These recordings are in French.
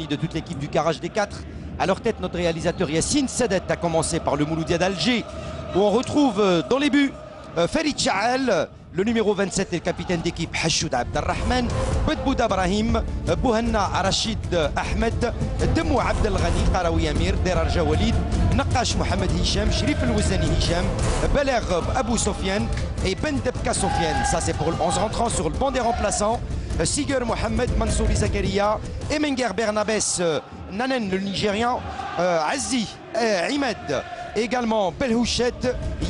compagnie de toute l'équipe du Garage des 4. À leur tête, notre réalisateur Yassine Sadet, a commencé par le Mouloudia d'Alger, où on retrouve dans les buts Farid Chaal, le numéro 27 et le capitaine d'équipe Hashoud Abdelrahman, Bedbouda Brahim, Bouhanna Rachid Ahmed, Demou Abdelghani, Qarawi Amir, Derarja Walid, Naqash Mohamed Hicham, Shrif El-Wazani Hicham, Baler Abou Sofiane et Ben Debka Sofiane. Ça c'est pour le 11 rentrant sur le banc des remplaçants. Siger Mohamed, Mansouri Zakaria, Emenger Bernabès, Nanen le Nigérian, Azi Imed, également Belhouchet,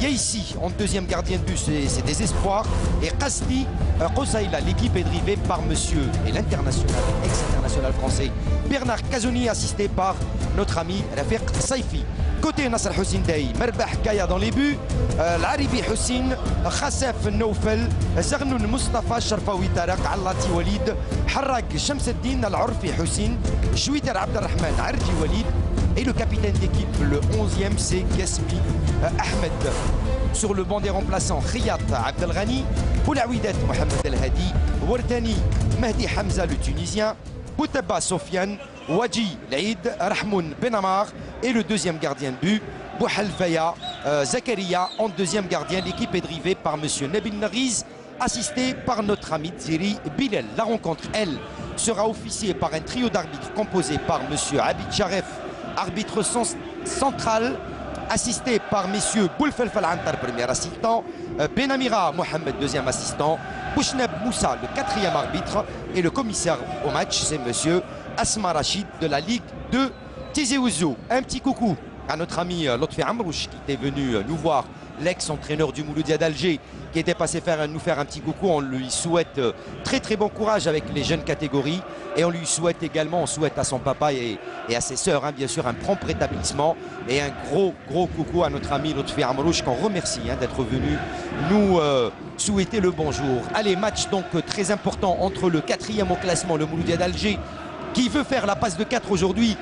Yeissi en deuxième gardien de but, c'est des espoirs, et Qasdi Kosaïla. L'équipe est drivée par monsieur et l'international, ex-international français Bernard Cazzoni, assisté par notre ami Rafiq Saifi. Côté Nasser Hussein Day, Merbah Kaya dans les buts, L'Aribi Hussein, Khassef Noufel, Zarnoun Mustafa, Sharfawi Tarek, Allati Walid, Harrag Shamseddin, Al-Urfi Hussein, Chouiter Abdelrahman, Arji Walid, et le capitaine d'équipe, le 11e, c'est Gasmi Ahmed. Sur le banc des remplaçants, Khiyat Abdelghani, Boulaouidet Mohamed El Hadi, Wartani Mahdi Hamza le Tunisien, Boutaba Sofiane, Wadji Laïd, Rahmoun Benamar et le deuxième gardien de but, Bouhalfaya Zakaria en deuxième gardien. L'équipe est drivée par monsieur Nabil Nariz, assisté par notre ami Ziri Bilal. La rencontre, elle, sera officiée par un trio d'arbitres composé par monsieur Abid Sharef, arbitre central, assisté par messieurs Boulfelfal Antar, premier assistant, Benamira Mohamed, deuxième assistant, Bouchneb Moussa, le quatrième arbitre, et le commissaire au match, c'est monsieur Asma Rachid de la Ligue de Tizi Ouzou. Un petit coucou à notre ami Lotfi Amrouche qui était venu nous voir, l'ex-entraîneur du Mouloudia d'Alger, qui était passé nous faire un petit coucou. On lui souhaite très très bon courage avec les jeunes catégories, et on lui souhaite également, on souhaite à son papa et à ses sœurs, hein, bien sûr, un prompt rétablissement, et un gros coucou à notre ami Lotfi Amrouche qu'on remercie d'être venu nous souhaiter le bonjour. Allez, match donc très important entre le 4e au classement, le Mouloudia d'Alger, qui veut faire la passe de 4 aujourd'hui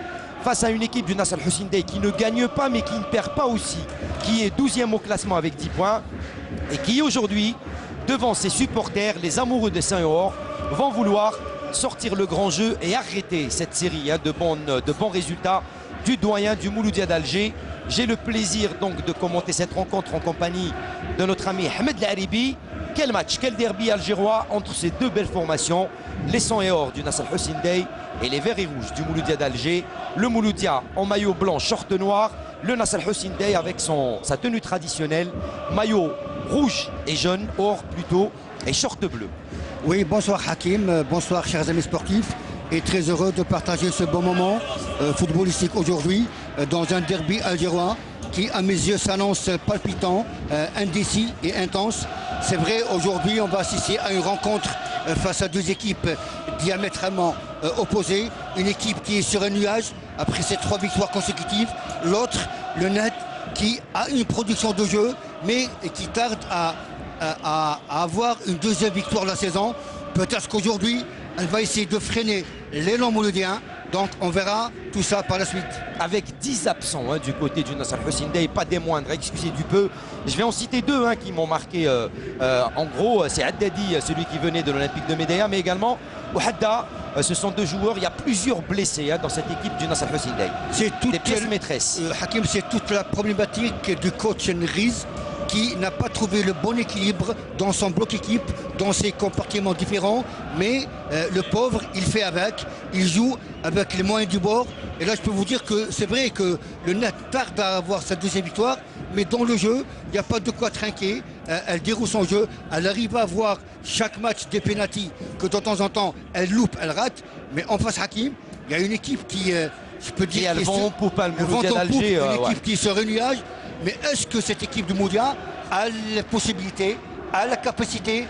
face à une équipe du Nasser Hussein Day qui ne gagne pas mais qui ne perd pas aussi, qui est 12e au classement avec 10 points, et qui aujourd'hui, devant ses supporters, les amoureux de Saint-Or, vont vouloir sortir le grand jeu et arrêter cette série de bons résultats du doyen du Mouloudia d'Alger. J'ai le plaisir donc de commenter cette rencontre en compagnie de notre ami Ahmed L'Aribi. Quel match, quel derby algérois entre ces deux belles formations, les 100 et or du Nasser Hussein Day et les verts et rouges du Mouloudia d'Alger. Le Mouloudia en maillot blanc, short noir, le Nasser Hussein Day avec sa tenue traditionnelle, maillot rouge et jaune, or plutôt, et short bleu. Oui, bonsoir Hakim, bonsoir chers amis sportifs, et très heureux de partager ce bon moment footballistique aujourd'hui dans un derby algérois qui à mes yeux s'annonce palpitant, indécis et intense. C'est vrai, aujourd'hui on va assister à une rencontre face à deux équipes diamétralement opposées. Une équipe qui est sur un nuage après ses 3 victoires consécutives. L'autre, le Net, qui a une production de jeu mais qui tarde à avoir une deuxième victoire de la saison. Peut-être qu'aujourd'hui elle va essayer de freiner l'élan mouloudien. Donc on verra tout ça par la suite. Avec 10 absents du côté du Nasser Hussein Day, pas des moindres, excusez du peu. Je vais en citer 2 qui m'ont marqué. En gros, c'est Haddadi, celui qui venait de l'Olympique de Médéa, mais également Ouhadda. Ce sont 2 joueurs, il y a plusieurs blessés dans cette équipe du Nasser Hussein Day. C'est des pièces maîtresses. Hakim, c'est toute la problématique du coach Nriz, qui n'a pas trouvé le bon équilibre dans son bloc équipe, dans ses compartiments différents, mais le pauvre, il fait avec, il joue avec les moyens du bord. Et là, je peux vous dire que c'est vrai que le Net tarde à avoir sa deuxième victoire, mais dans le jeu, il n'y a pas de quoi trinquer. Elle déroule son jeu, elle arrive à avoir chaque match des pénaltys que de temps en temps, elle loupe, elle rate. Mais en face, Hakim, il y a une équipe qui, je peux dire, elles vont en poupe, une équipe qui est sur un nuage. Mais est-ce que cette équipe du Mouloudia a la possibilité, a la capacité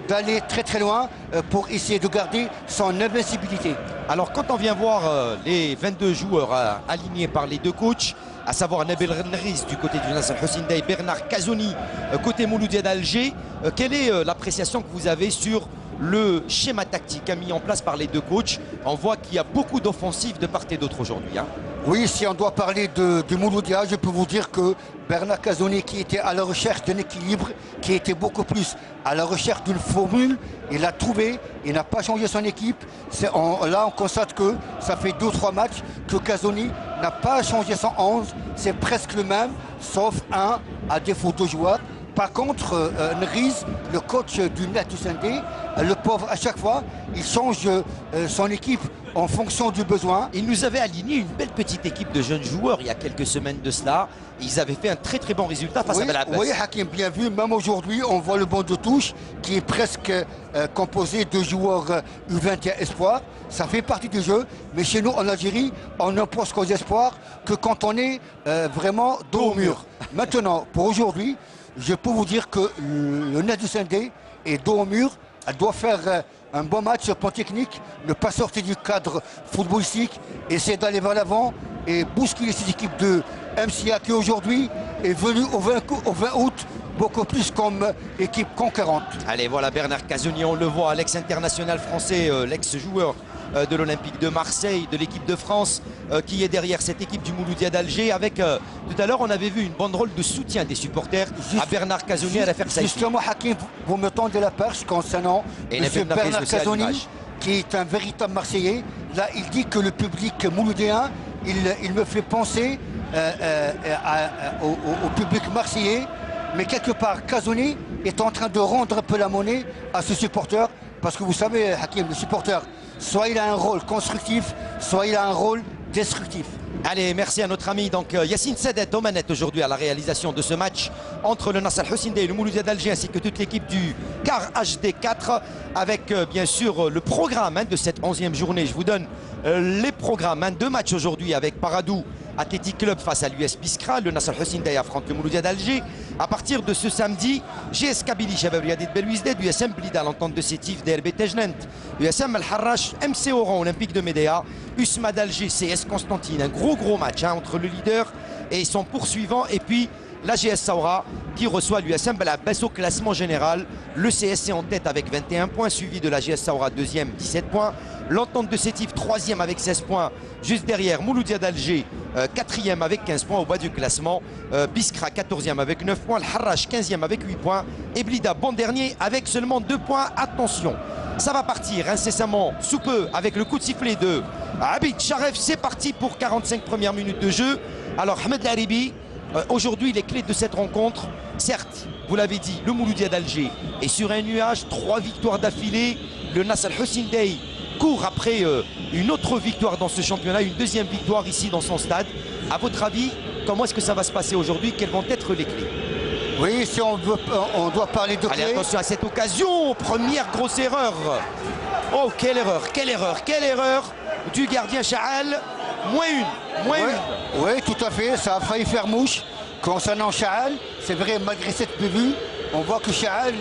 d'aller très très loin pour essayer de garder son invincibilité? Alors quand on vient voir les 22 joueurs alignés par les 2 coachs, à savoir Nabil Nriz du côté du Nasser Hussein Day, Bernard Cazzoni côté Mouloudia d'Alger, quelle est l'appréciation que vous avez sur le schéma tactique mis en place par les deux coachs. On voit qu'il y a beaucoup d'offensives de part et d'autre aujourd'hui. Oui, si on doit parler du Mouloudia, je peux vous dire que Bernard Casoni, qui était à la recherche d'un équilibre, qui était beaucoup plus à la recherche d'une formule, il l'a trouvé, il n'a pas changé son équipe. Là, on constate que ça fait 2 ou 3 matchs que Casoni n'a pas changé son 11. C'est presque le même, sauf un à défaut de joueurs. Par contre, Nriz, le coach du Net du Sendé, le pauvre, à chaque fois, il change son équipe en fonction du besoin. Il nous avait aligné une belle petite équipe de jeunes joueurs il y a quelques semaines de cela. Ils avaient fait un très bon résultat face à Belabès. Oui, Hakim, bien vu. Même aujourd'hui, on voit le banc de touche qui est presque composé de joueurs U21 espoirs. Ça fait partie du jeu. Mais chez nous, en Algérie, on ne pense qu'aux espoirs que quand on est vraiment dos au mur. Maintenant, pour aujourd'hui, je peux vous dire que le Net du Sendé est dos au mur. Elle doit faire un bon match sur plan technique, ne pas sortir du cadre footballistique, essayer d'aller vers l'avant et bousculer cette équipe de MCA qui aujourd'hui est venue au 20 août beaucoup plus comme équipe conquérante. Allez, voilà Bernard Casoni, on le voit, l'ex-international français, l'ex-joueur de l'Olympique de Marseille, de l'équipe de France, qui est derrière cette équipe du Mouloudia d'Alger. Avec tout à l'heure, on avait vu une banderole de soutien des supporters à Bernard Casoni à la Fersaï. Justement, Hakim, vous me tendez la perche concernant M. Bernard Casoni, qui est un véritable Marseillais. Là, il dit que le public mouloudéen, il me fait penser au public marseillais. Mais quelque part, Casoni est en train de rendre un peu la monnaie à ce supporter. Parce que vous savez, Hakim, le supporter, soit il a un rôle constructif, soit il a un rôle destructif. Allez, merci à notre ami donc Yacine Sadet aux manettes aujourd'hui à la réalisation de ce match entre le Nasser Al Hussein et le Mouloudia d'Alger ainsi que toute l'équipe du CAR HD4 avec bien sûr le programme de cette 11e journée. Je vous donne les programmes. 2 matchs aujourd'hui avec Paradou Athletic Club face à l'US Biskra. Le Nasser Al Hussein affronte le Mouloudia d'Alger. À partir de ce samedi, GS Kabylie, Shabab Riadit Belouizdad, USM Blida, l'entente de Sétif, DRB Tejnent, USM Al Harrach, MC Oran, Olympique de Médéa, USMA d'Alger, CS Constantine. Un gros match entre le leader et son poursuivant. Et puis la GS Saoura qui reçoit l'USM Belabès au classement général. Le CSC en tête avec 21 points, suivi de la GS Saoura 2e, 17 points. L'entente de Sétif 3e avec 16 points. Juste derrière, Mouloudia d'Alger 4e avec 15 points au bas du classement. Biskra 14e avec 9 points. Le Harrach 15e avec 8 points. Et Blida bon dernier avec seulement 2 points. Attention, ça va partir incessamment sous peu avec le coup de sifflet de Abid Sharef. C'est parti pour 45 premières minutes de jeu. Alors Ahmed Laribi, aujourd'hui les clés de cette rencontre, certes, vous l'avez dit, le Mouloudia d'Alger est sur un nuage, 3 victoires d'affilée. Le Nasser Al Hussein court après une autre victoire dans ce championnat, une 2e victoire ici dans son stade. À votre avis, comment est-ce que ça va se passer aujourd'hui? Quelles vont être les clés? Oui, si on doit parler de clés. Allez, attention à cette occasion, première grosse erreur. Oh, quelle erreur du gardien Chaal. Moins une. Oui, tout à fait, ça a failli faire mouche. Concernant Chaal, c'est vrai, malgré cette bévue, on voit que Chaal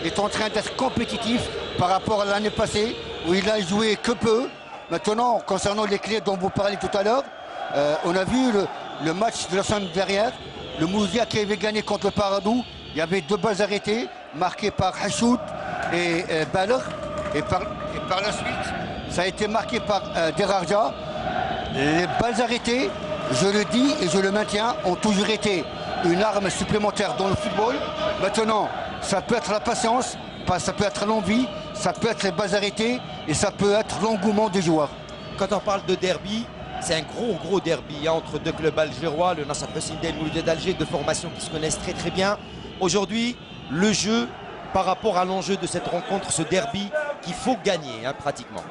est en train d'être compétitif par rapport à l'année passée, où il a joué que peu. Maintenant, concernant les clés dont vous parlez tout à l'heure, on a vu le match de la semaine dernière, le Mouloudia qui avait gagné contre le Paradou. Il y avait 2 balles arrêtées, marquées par Hachout et Balagh. Et par la suite, ça a été marqué par Derarja. Les balles arrêtées, je le dis et je le maintiens, ont toujours été une arme supplémentaire dans le football. Maintenant, ça peut être la patience, ça peut être l'envie, ça peut être les balles arrêtées et ça peut être l'engouement des joueurs. Quand on parle de derby, c'est un gros derby entre 2 clubs algérois, le Nasser Al Hussein et le Mouloudia d'Alger, 2 formations qui se connaissent très bien. Aujourd'hui, le jeu par rapport à l'enjeu de cette rencontre, ce derby qu'il faut gagner pratiquement.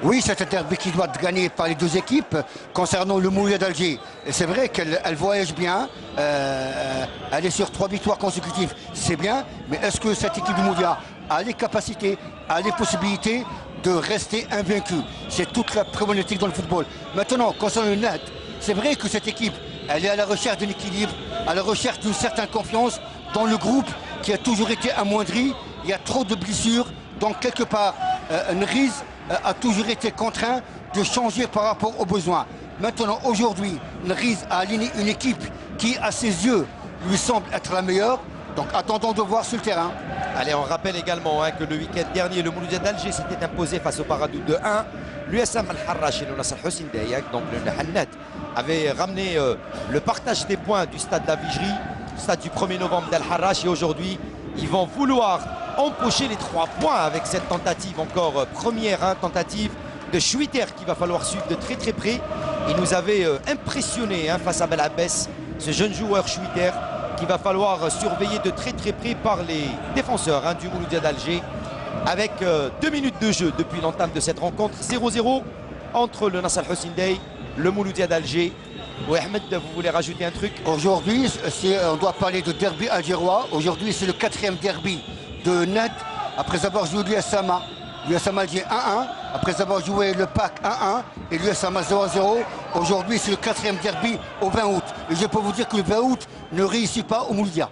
Oui, c'est un derby qui doit être gagné par les 2 équipes. Concernant le Mouloudia d'Alger, c'est vrai qu'elle voyage bien, elle est sur 3 victoires consécutives, c'est bien, mais est-ce que cette équipe du Mouloudia a les capacités, a les possibilités de rester invaincue? C'est toute la problématique dans le football. Maintenant, concernant le Net, c'est vrai que cette équipe, elle est à la recherche d'un équilibre, à la recherche d'une certaine confiance dans le groupe qui a toujours été amoindri. Il y a trop de blessures, donc quelque part, Nriz a toujours été contraint de changer par rapport aux besoins. Maintenant, aujourd'hui, Nriz a aligné une équipe qui, à ses yeux, lui semble être la meilleure. Donc attendons de voir sur le terrain. Allez, on rappelle également que le week-end dernier, le Mouloudia d'Alger s'était imposé face au Paradou de 1. L'USM Al-Harrach et le Nasser Hussein Dayak, donc le Hannat, avait ramené le partage des points du stade d'Avigerie, stade du 1er novembre d'Al-Harrach. Et aujourd'hui, ils vont vouloir empocher les 3 points avec cette tentative, encore première tentative de Schwitter qu'il va falloir suivre de très très près. Il nous avait impressionné face à Belabès, ce jeune joueur Schwitter qu'il va falloir surveiller de très très près par les défenseurs du Mouloudia d'Alger. Avec 2 minutes de jeu depuis l'entame de cette rencontre, 0-0 entre le Nasser Hussein Dey, le Mouloudia d'Alger. Oui, Ahmed, vous voulez rajouter un truc? Aujourd'hui, on doit parler de derby algérois. Aujourd'hui, c'est le 4e derby de Nad, après avoir joué l'USM Alger 1-1, après avoir joué le PAC 1-1 et l'USM 0-0. Aujourd'hui, c'est le 4e derby au 20 août. Et je peux vous dire que le 20 août ne réussit pas au Mouloudia.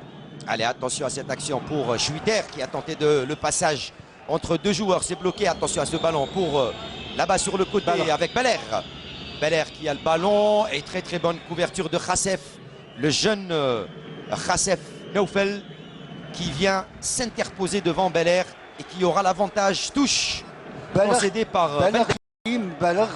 Allez, attention à cette action pour Schwitter qui a tenté le passage entre 2 joueurs. C'est bloqué, attention à ce ballon pour là-bas sur le côté avec Beller. Beller qui a le ballon et très très bonne couverture de Khassef, le jeune Khassef Naoufel qui vient s'interposer devant Beller et qui aura l'avantage touche concédé par Beller,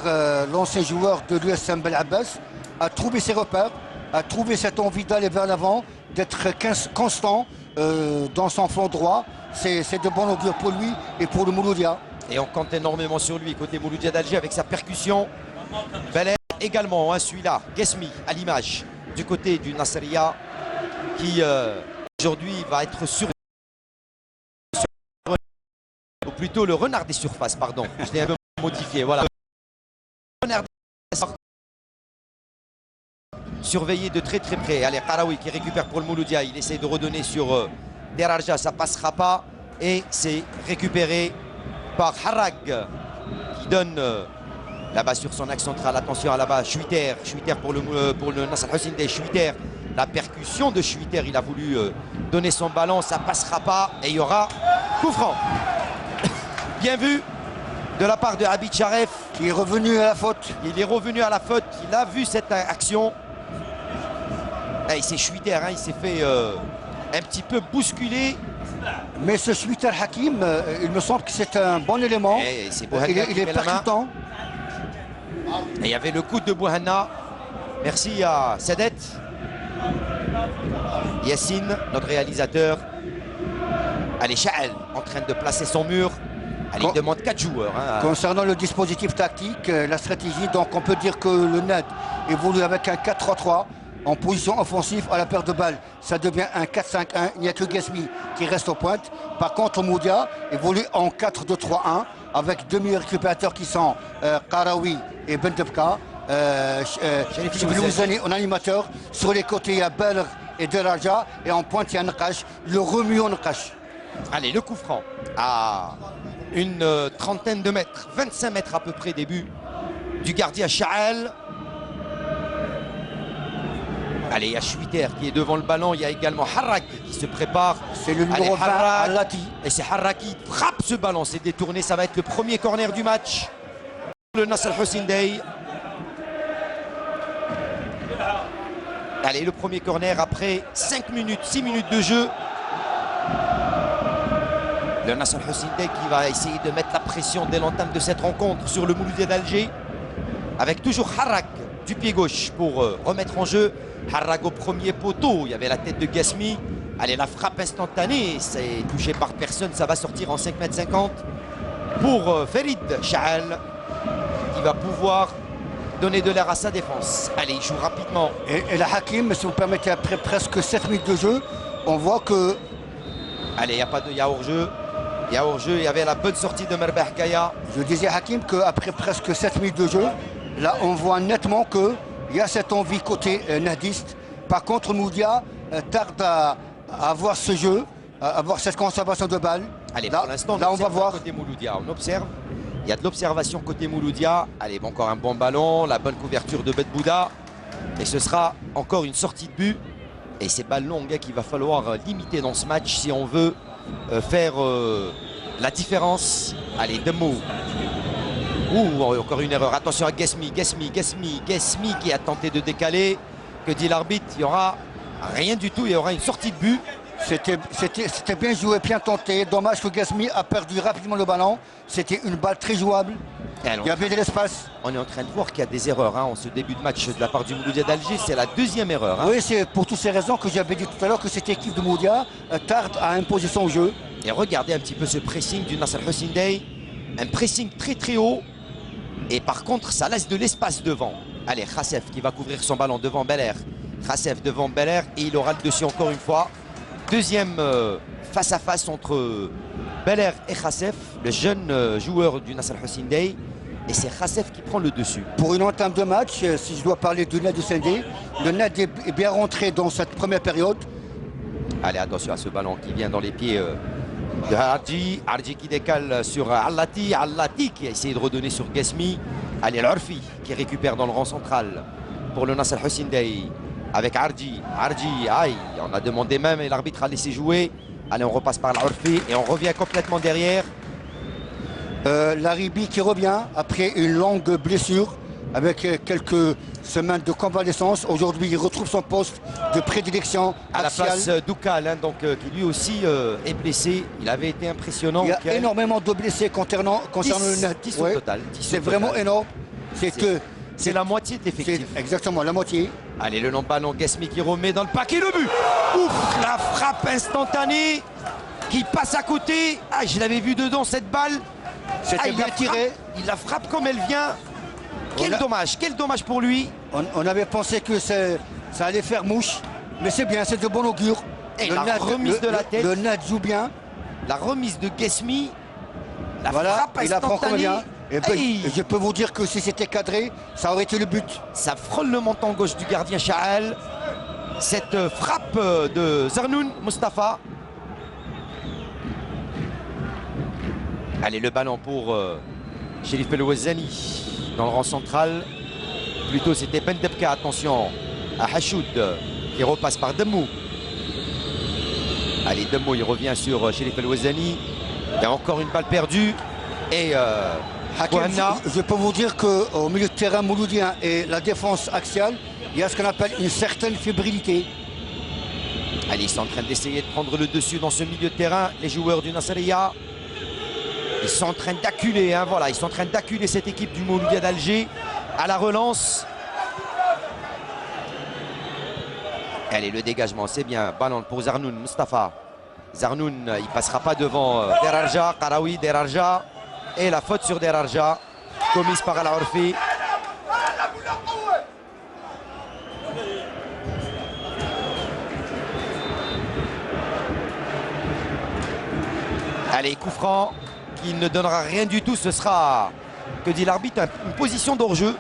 l'ancien joueur de l'USM Belabès, a trouvé ses repères, a trouvé cette envie d'aller vers l'avant, d'être constant dans son flanc droit. C'est de bon augure pour lui et pour le Mouloudia. Et on compte énormément sur lui côté Mouloudia d'Alger avec sa percussion. Beller également, celui-là, Guesmi à l'image du côté du Nasseria qui aujourd'hui va être sur ou plutôt le renard des surfaces, pardon. Je l'ai un peu modifié, voilà. Renard des surfaces. Surveillé de très très près. Allez, Karaoui qui récupère pour le Mouloudia. Il essaie de redonner sur Derarja, ça passera pas. Et c'est récupéré par Harrag qui donne là-bas sur son axe central. Attention à là-bas, Schwitter pour le Nasser Hussein Dey. Schwitter, la percussion de Schwitter, il a voulu donner son ballon, ça passera pas. Et il y aura coup franc. Bien vu de la part de Abid Sharef. Qui est revenu à la faute. Il est revenu à la faute, il a vu cette action. Et c'est Schwitter, il s'est fait un petit peu bousculer. Mais ce Schwitter Hakim, il me semble que c'est un bon élément. Il est percutant. Et il y avait le coup de Bouhanna. Merci à Sadet. Yassine, notre réalisateur. Allez, Chael en train de placer son mur. Allez, il demande 4 joueurs. Concernant le dispositif tactique, la stratégie, donc on peut dire que le NAD évolue avec un 4-3-3 en position offensive à la perte de balles. Ça devient un 4-5-1. Il n'y a que Guesmi qui reste aux pointes. Par contre, Moudia évolue en 4-2-3-1 avec 2 meilleurs récupérateurs qui sont Karaoui et Bentebka. Chiblouzani en animateur. Sur les côtés, il y a Beller et Deraja. Et en pointe, il y a Nakash. Le remuant Nakash. Allez, le coup franc à une trentaine de mètres, 25 mètres à peu près début du gardien Chael. Allez, il y a Schwitter qui est devant le ballon. Il y a également Harrak qui se prépare. C'est le numéro 20, Alati. Et c'est Harrak qui frappe ce ballon. C'est détourné. Ça va être le premier corner du match. Le Nasser Hussein Dey. Allez, le premier corner après 5 minutes, 6 minutes de jeu. Le Nasser Hussein Dey qui va essayer de mettre la pression dès l'entame de cette rencontre sur le Mouloudia d'Alger. Avec toujours Harrak du pied gauche pour remettre en jeu. Harrak au premier poteau. Il y avait la tête de Guesmi. Allez, la frappe instantanée. C'est touché par personne. Ça va sortir en 5,50 m pour Ferid Chael qui va pouvoir donner de l'air à sa défense. Allez, il joue rapidement. Et la Hakim, si vous permettez, après presque 7 minutes de jeu, on voit que... Allez, il y a hors-jeu. Il y a hors-jeu. Il y avait la bonne sortie de Merbah Kaya. Je disais à Hakim qu'après presque 7 minutes de jeu, là, on voit nettement qu'il y a cette envie côté nadiste. Par contre, Moudia tarde à avoir ce jeu, à avoir cette conservation de balles. Allez, là, pour l'instant, on va voir. Côté Mouloudia, on observe. Il y a de l'observation côté Mouloudia. Allez, encore un bon ballon, la bonne couverture de Bet Bouda. Et ce sera encore une sortie de but. Et ces balles longues qu'il va falloir limiter dans ce match si on veut faire la différence. Allez, Demo. Encore une erreur. Attention à Guesmi qui a tenté de décaler. Que dit l'arbitre? Il n'y aura rien du tout. Il y aura une sortie de but C'était bien joué, bien tenté. Dommage que Gasmi a perdu rapidement le ballon. C'était une balle très jouable. Il y avait de l'espace. On est en train de voir qu'il y a des erreurs en ce début de match de la part du Mouloudia d'Alger. C'est la deuxième erreur. Oui, c'est pour toutes ces raisons que j'avais dit tout à l'heure que cette équipe de Mouloudia tarde à imposer son jeu. Et regardez un petit peu ce pressing du Nasser Hussein Dey. Un pressing très très haut. Et par contre, ça laisse de l'espace devant. Allez, Khassef qui va couvrir son ballon devant Belair. Khassef devant Belair et il aura le dessus encore une fois. Deuxième face à face entre Belair et Khassef, le jeune joueur du Nasser Hussein Dey. Et c'est Khassef qui prend le dessus. Pour une entame de match, si je dois parler du Nad Hussein Dey, le Nad est bien rentré dans cette première période. Allez, attention à ce ballon qui vient dans les pieds de Harji. Harji qui décale sur Allati. Allati qui a essayé de redonner sur Gasmi. Allez, l'Orfi qui récupère dans le rang central pour le Nasser Hussein Dey. Avec Harji. Harji, aïe, on a demandé même et l'arbitre a laissé jouer. Allez, on repasse par l'Orfi et on revient complètement derrière. Laribi qui revient après une longue blessure avec quelques semaines de convalescence. Aujourd'hui, il retrouve son poste de prédilection à la axiale. place d'Oukal, qui lui aussi est blessé. Il avait été impressionnant. Il y a énormément de blessés concernant le Nad. 10 au total. C'est vraiment énorme. C'est la moitié de l'effectif. Exactement, la moitié. Allez, le long ballon, Gasmi qui remet dans le paquet le but. Ouf, la frappe instantanée qui passe à côté. Ah, je l'avais vu dedans cette balle. C'était bien tiré. Il la frappe comme elle vient. Quel dommage pour lui. On avait pensé que ça allait faire mouche, mais c'est bien, c'est de bon augure. Et la remise de la tête. Le Nad joue bien. La remise de Gasmi. La voilà, frappe il apprend comme bien. Et je peux vous dire que si c'était cadré, ça aurait été le but. Ça frôle le menton gauche du gardien Chaal. Cette frappe de Zarnoun Mustafa. Allez, le ballon pour Sherif El Ouazzani dans le rang central. Plutôt c'était Ben Debka, attention à Hachoud qui repasse par Demmou. Allez, Demmou il revient sur Sherif El Ouazzani. Il y a encore une balle perdue. Et je peux vous dire qu'au milieu de terrain mouloudien et la défense axiale, il y a ce qu'on appelle une certaine fébrilité. Allez, ils sont en train d'essayer de prendre le dessus dans ce milieu de terrain, les joueurs du Nasseriyah. Ils sont en train d'acculer, voilà, ils sont en train d'acculer cette équipe du Mouloudia d'Alger à la relance. Allez, le dégagement, c'est bien. Ballon pour Zarnoun, Mustafa. Zarnoun, il passera pas devant Derarja, Karawi, Derarja. Et la faute sur Derarja, commise par Al-Orfi. Allez, coup franc qui ne donnera rien du tout. Ce sera, que dit l'arbitre, une position d'hors-jeu.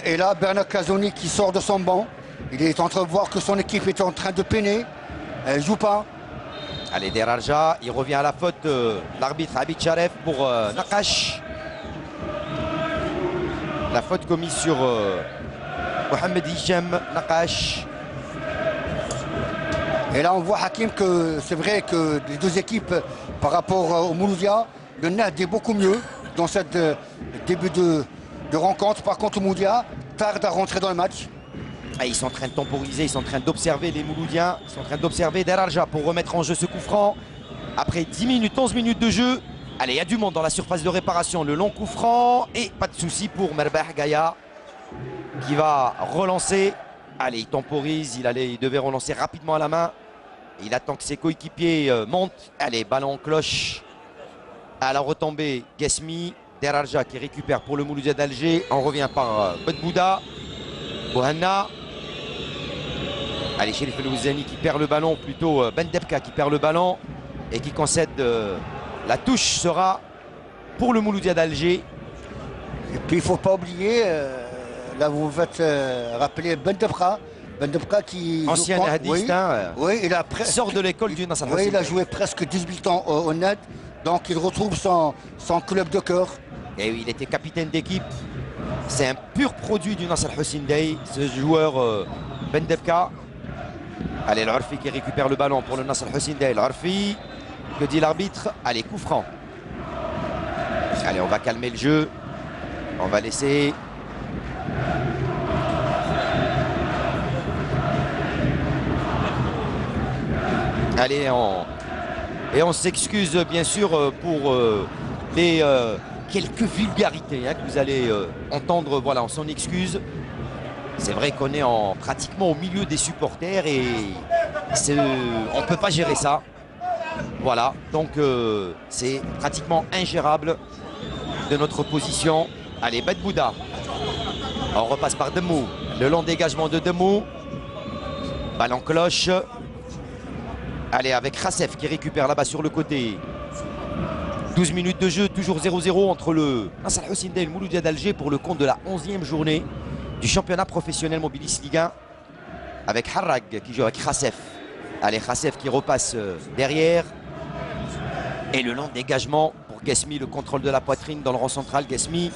Et là, Bernard Casoni qui sort de son banc. Il est en train de voir que son équipe est en train de peiner. Elle ne joue pas. Allez, Derarja, il revient à la faute de l'arbitre Abid Sharef pour Nakash. La faute commise sur Mohamed Hichem Nakash. Et là, on voit Hakim que c'est vrai que les deux équipes, par rapport au Mouloudia, le Nad est beaucoup mieux dans cette début de rencontre. Par contre, le Mouloudia tarde à rentrer dans le match. Ah, ils sont en train de temporiser, ils sont en train d'observer les Mouloudiens. Ils sont en train d'observer Derarja pour remettre en jeu ce coup franc. Après 10 minutes, 11 minutes de jeu. Allez, il y a du monde dans la surface de réparation. Le long coup franc et pas de souci pour Merbah Gaïa qui va relancer. Allez, il temporise, il devait relancer rapidement à la main. Il attend que ses coéquipiers montent. Allez, ballon en cloche. À la retombée, Gasmi. Derarja qui récupère pour le Mouloudia d'Alger. On revient par Bedbouda. Bohanna. Allez, Sherif El Ouazzani qui perd le ballon. Plutôt Ben Debka qui perd le ballon. Et qui concède la touche sera pour le Mouloudia d'Alger. Et puis il ne faut pas oublier... Là, vous faites rappeler Ben Debka qui... Ancien hadiste, oui, il sort de l'école du Nasser. Oui, il a joué presque 18 ans au Nad. Donc il retrouve son club de cœur. Et oui, il était capitaine d'équipe. C'est un pur produit du Nasser Hussein Dey, ce joueur Ben Debka. Allez, l'Orfi qui récupère le ballon pour le Nasser Hussein Dey. L'Orfi, que dit l'arbitre? Allez, coup franc. Allez, on va calmer le jeu. On va laisser... Allez, et on s'excuse bien sûr pour les quelques vulgarités hein, que vous allez entendre. Voilà, on s'en excuse. C'est vrai qu'on est pratiquement au milieu des supporters et on ne peut pas gérer ça. Voilà, donc c'est pratiquement ingérable de notre position. Allez, Bet Bouda. On repasse par Demou. Le long dégagement de Demou. Ballon cloche. Allez, avec Khasef qui récupère là-bas sur le côté. 12 minutes de jeu, toujours 0-0 entre le Nasr Al Hussein Dey et le Mouloudia d'Alger pour le compte de la 11e journée du championnat professionnel Mobilis Ligue 1. Avec Harrag qui joue avec Khasef. Allez, Khasef qui repasse derrière. Et le long dégagement pour Guesmi, le contrôle de la poitrine dans le rang central. Guesmi,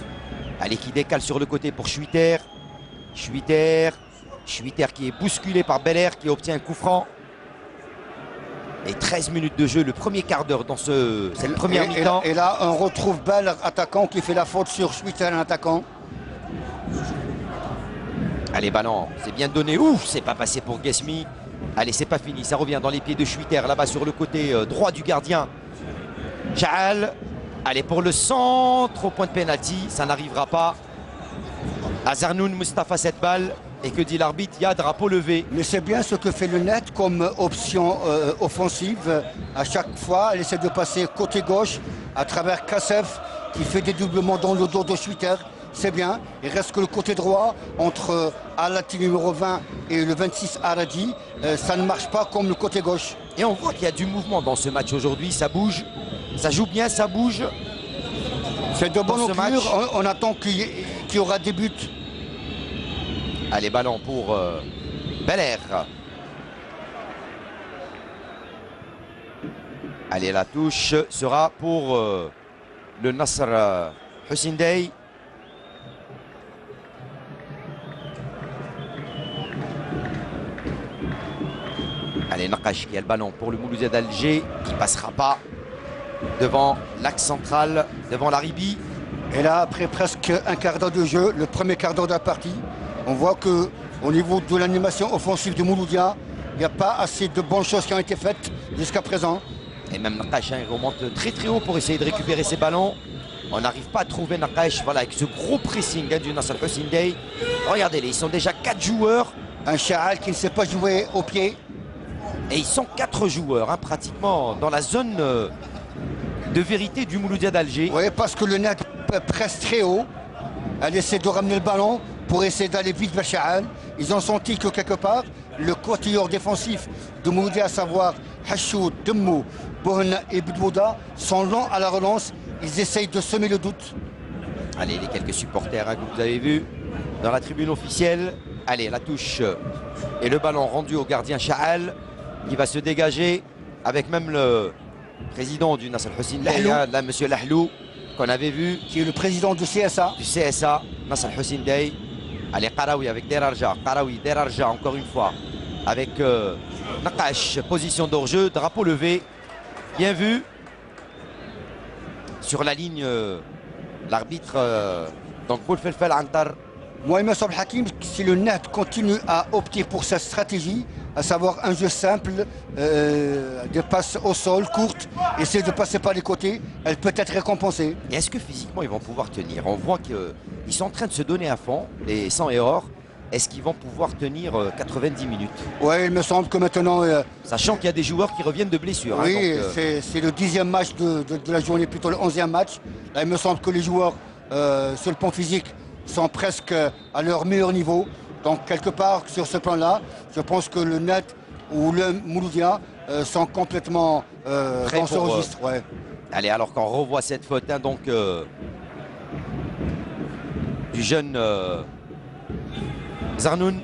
allez, qui décale sur le côté pour Schwitter. Schwitter qui est bousculé par Belair qui obtient un coup franc. Et 13 minutes de jeu, le premier quart d'heure dans cette première mi-temps. Et là, on retrouve Bell, attaquant, qui fait la faute sur Schwitter, un attaquant. Allez, ballon, c'est bien donné. Ouf, c'est pas passé pour Guesmi. Allez, c'est pas fini, ça revient dans les pieds de Schwitter, là-bas sur le côté droit du gardien. Chahal, allez, pour le centre au point de pénalty, ça n'arrivera pas. Azarnoun Mustafa cette balle. Et que dit l'arbitre? Il y a drapeau levé. Mais c'est bien ce que fait le net comme option offensive. À chaque fois, elle essaie de passer côté gauche à travers Khasef qui fait des doublements dans le dos de Schwitter. C'est bien. Il reste que le côté droit entre Alati numéro 20 et le 26 Aradi. Ça ne marche pas comme le côté gauche. Et on voit qu'il y a du mouvement dans ce match aujourd'hui. Ça bouge. Ça joue bien, ça bouge. C'est de bon augure. On attend qu'il y aura des buts. Allez, ballon pour Belair. Allez, la touche sera pour le Nasr Hussein Dey. Allez, Nakash qui a le ballon pour le Mouloudia d'Alger qui ne passera pas devant l'axe central, devant la Ribi. Et là, après presque un quart d'heure de jeu, le premier quart d'heure de la partie, on voit qu'au niveau de l'animation offensive du Mouloudia, il n'y a pas assez de bonnes choses qui ont été faites jusqu'à présent. Et même Nakash, il remonte très très haut pour essayer de récupérer ses ballons. On n'arrive pas à trouver Nakash, voilà, avec ce gros pressing du Nasr Hussein Dey. Regardez-les, ils sont déjà 4 joueurs. Un Chahal qui ne sait pas jouer au pied. Et ils sont 4 joueurs, hein, pratiquement dans la zone de vérité du Mouloudia d'Alger. Oui, parce que le net presse très haut. Elle essaie de ramener le ballon pour essayer d'aller vite vers Chahal. Ils ont senti que quelque part, le quatuor défensif de Mouloudia, à savoir Hachoud, Demmou, Bohna et Bidbouda, sont lents à la relance. Ils essayent de semer le doute. Allez, les quelques supporters hein, que vous avez vus dans la tribune officielle. Allez, la touche et le ballon rendu au gardien Chahal qui va se dégager avec même le président du Nasr Hussein Dey, là, M. Lahlou, qu'on avait vu. Qui est le président du CSA. Du CSA, Nasr Hussein Dey. Allez, Qaraoui avec Derarja. Qaraoui, Derarja encore une fois. Avec Nakash, position d'hors-jeu, drapeau levé. Bien vu. Sur la ligne, l'arbitre, donc Boulfelfel Antar. Moi, il me semble, Hakim, si le net continue à opter pour sa stratégie, à savoir un jeu simple, des passes au sol, courtes, essayer de passer par les côtés, elle peut être récompensée. Et est-ce que physiquement ils vont pouvoir tenir? On voit qu'ils sont en train de se donner à fond, les 100 et or. Est-ce qu'ils vont pouvoir tenir 90 minutes? Oui, il me semble que maintenant... sachant qu'il y a des joueurs qui reviennent de blessures. Oui, hein, c'est le 10e match de la journée, plutôt le 11e match. Là, il me semble que les joueurs, sur le plan physique, sont presque à leur meilleur niveau. Donc, quelque part, sur ce plan-là, je pense que le net ou le Mouloudia sont complètement dans ce registre. Ouais. Allez, alors qu'on revoit cette faute, hein, donc du jeune Zarnoun.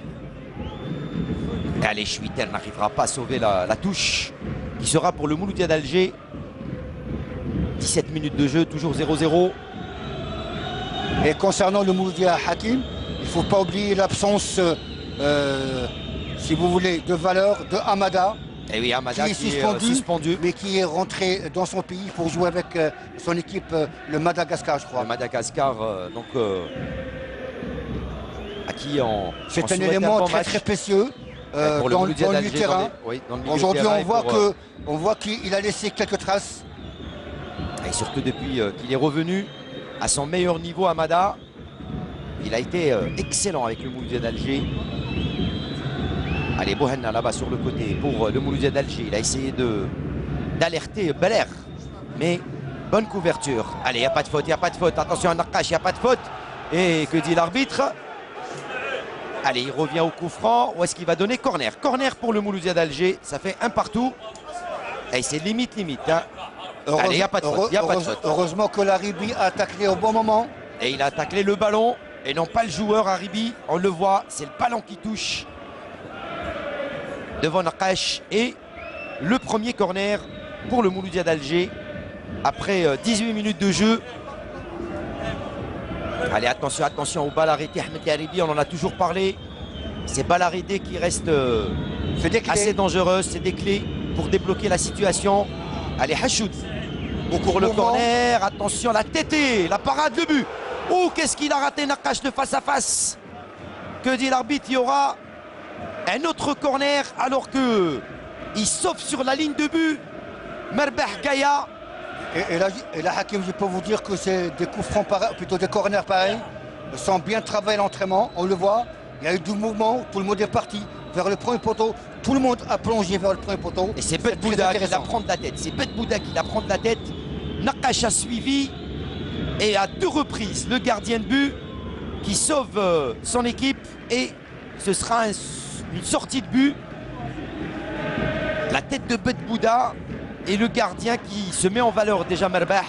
Et allez, Schwitter n'arrivera pas à sauver la touche qui sera pour le Mouloudia d'Alger. 17 minutes de jeu, toujours 0-0. Et concernant le Mouloudia Hakim, il ne faut pas oublier l'absence, si vous voulez, de valeur de Hamada. Et oui, Hamada qui est suspendu, mais qui est rentré dans son pays pour jouer avec son équipe, le Madagascar, je crois. Le Madagascar, à qui on c'est un élément très précieux dans le milieu du terrain. Aujourd'hui, on voit qu'il a laissé quelques traces. Et surtout depuis qu'il est revenu à son meilleur niveau, Amada, il a été excellent avec le Mouloudia d'Alger. Allez, Bohenna là-bas sur le côté pour le Mouloudia d'Alger. Il a essayé d'alerter Belair, mais bonne couverture. Allez, il n'y a pas de faute, il n'y a pas de faute. Attention à Nakash, il n'y a pas de faute. Et que dit l'arbitre? Allez, il revient au coup franc. Où est-ce qu'il va donner? Corner. Corner pour le Mouloudia d'Alger. Ça fait un partout. Et c'est limite. Hein. Allez, il n'y a pas de faute. Heureusement que l'Aribi a taclé au bon moment. Et il a taclé le ballon et non pas le joueur Aribi. On le voit, c'est le ballon qui touche devant Nakash. Et le premier corner pour le Mouloudia d'Alger après 18 minutes de jeu. Allez, attention aux balles arrêtées. Ahmed Aribi, on en a toujours parlé. Ces balles arrêtées qui restent assez dangereuses. C'est des clés pour débloquer la situation. Allez, Hachoud pour le corner. Attention, la tétée, la parade, le but. Oh, qu'est-ce qu'il a raté Nakash de face à face. Que dit l'arbitre? Il y aura un autre corner alors que il sauve sur la ligne de but. Merbah Gaya. Et là, Hakim, je peux vous dire que c'est des coups francs, plutôt des corners pareils. Sans bien travailler l'entraînement, on le voit. Il y a eu du mouvement, tout le monde est parti vers le premier poteau. Tout le monde a plongé vers le premier poteau. Et c'est Bet Bouda qui la prend de la tête. C'est Bet Bouda qui la prend de la tête. Nakash a suivi. Et à 2 reprises, le gardien de but qui sauve son équipe. Et ce sera une sortie de but. La tête de Bet Bouda. Et le gardien qui se met en valeur déjà, Merbah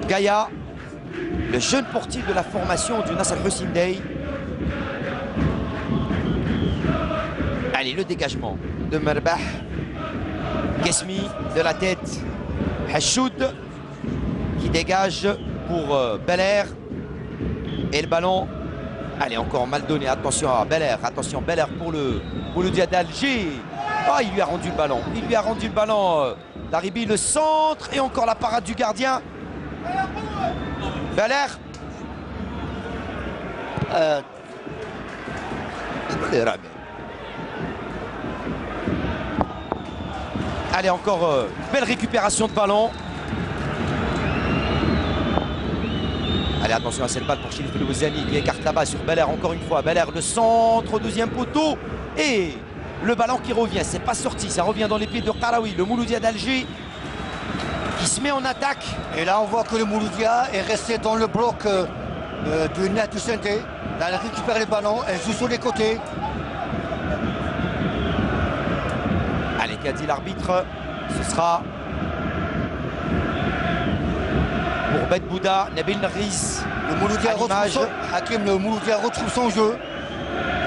Gaya, le jeune portier de la formation du Nasser Hussein Dey. Allez, le dégagement de Merbah. Gesmi de la tête. Hachoud qui dégage pour Belair. Et le ballon, allez, encore mal donné. Attention à Belair. Attention, Belair pour le Mouloudia d'Alger. Oh, il lui a rendu le ballon. Il lui a rendu le ballon. L'Aribi, le centre. Et encore la parade du gardien. Belair. Allez, encore belle récupération de ballon. Allez, attention à cette balle pour Chérif Louziani qui écarte là-bas sur Belair. Encore une fois, Belair, le centre, deuxième poteau. Et le ballon qui revient, c'est pas sorti, ça revient dans les pieds de Qaraoui, le Mouloudia d'Alger qui se met en attaque. Et là on voit que le Mouloudia est resté dans le bloc du net du Saint-Étienne. Là elle récupère les ballons, elle joue sur les côtés. Allez, qu'a dit l'arbitre? Ce sera pour Bet Bouda, Nabil Nariz. Le Mouloudia retrouve son jeu.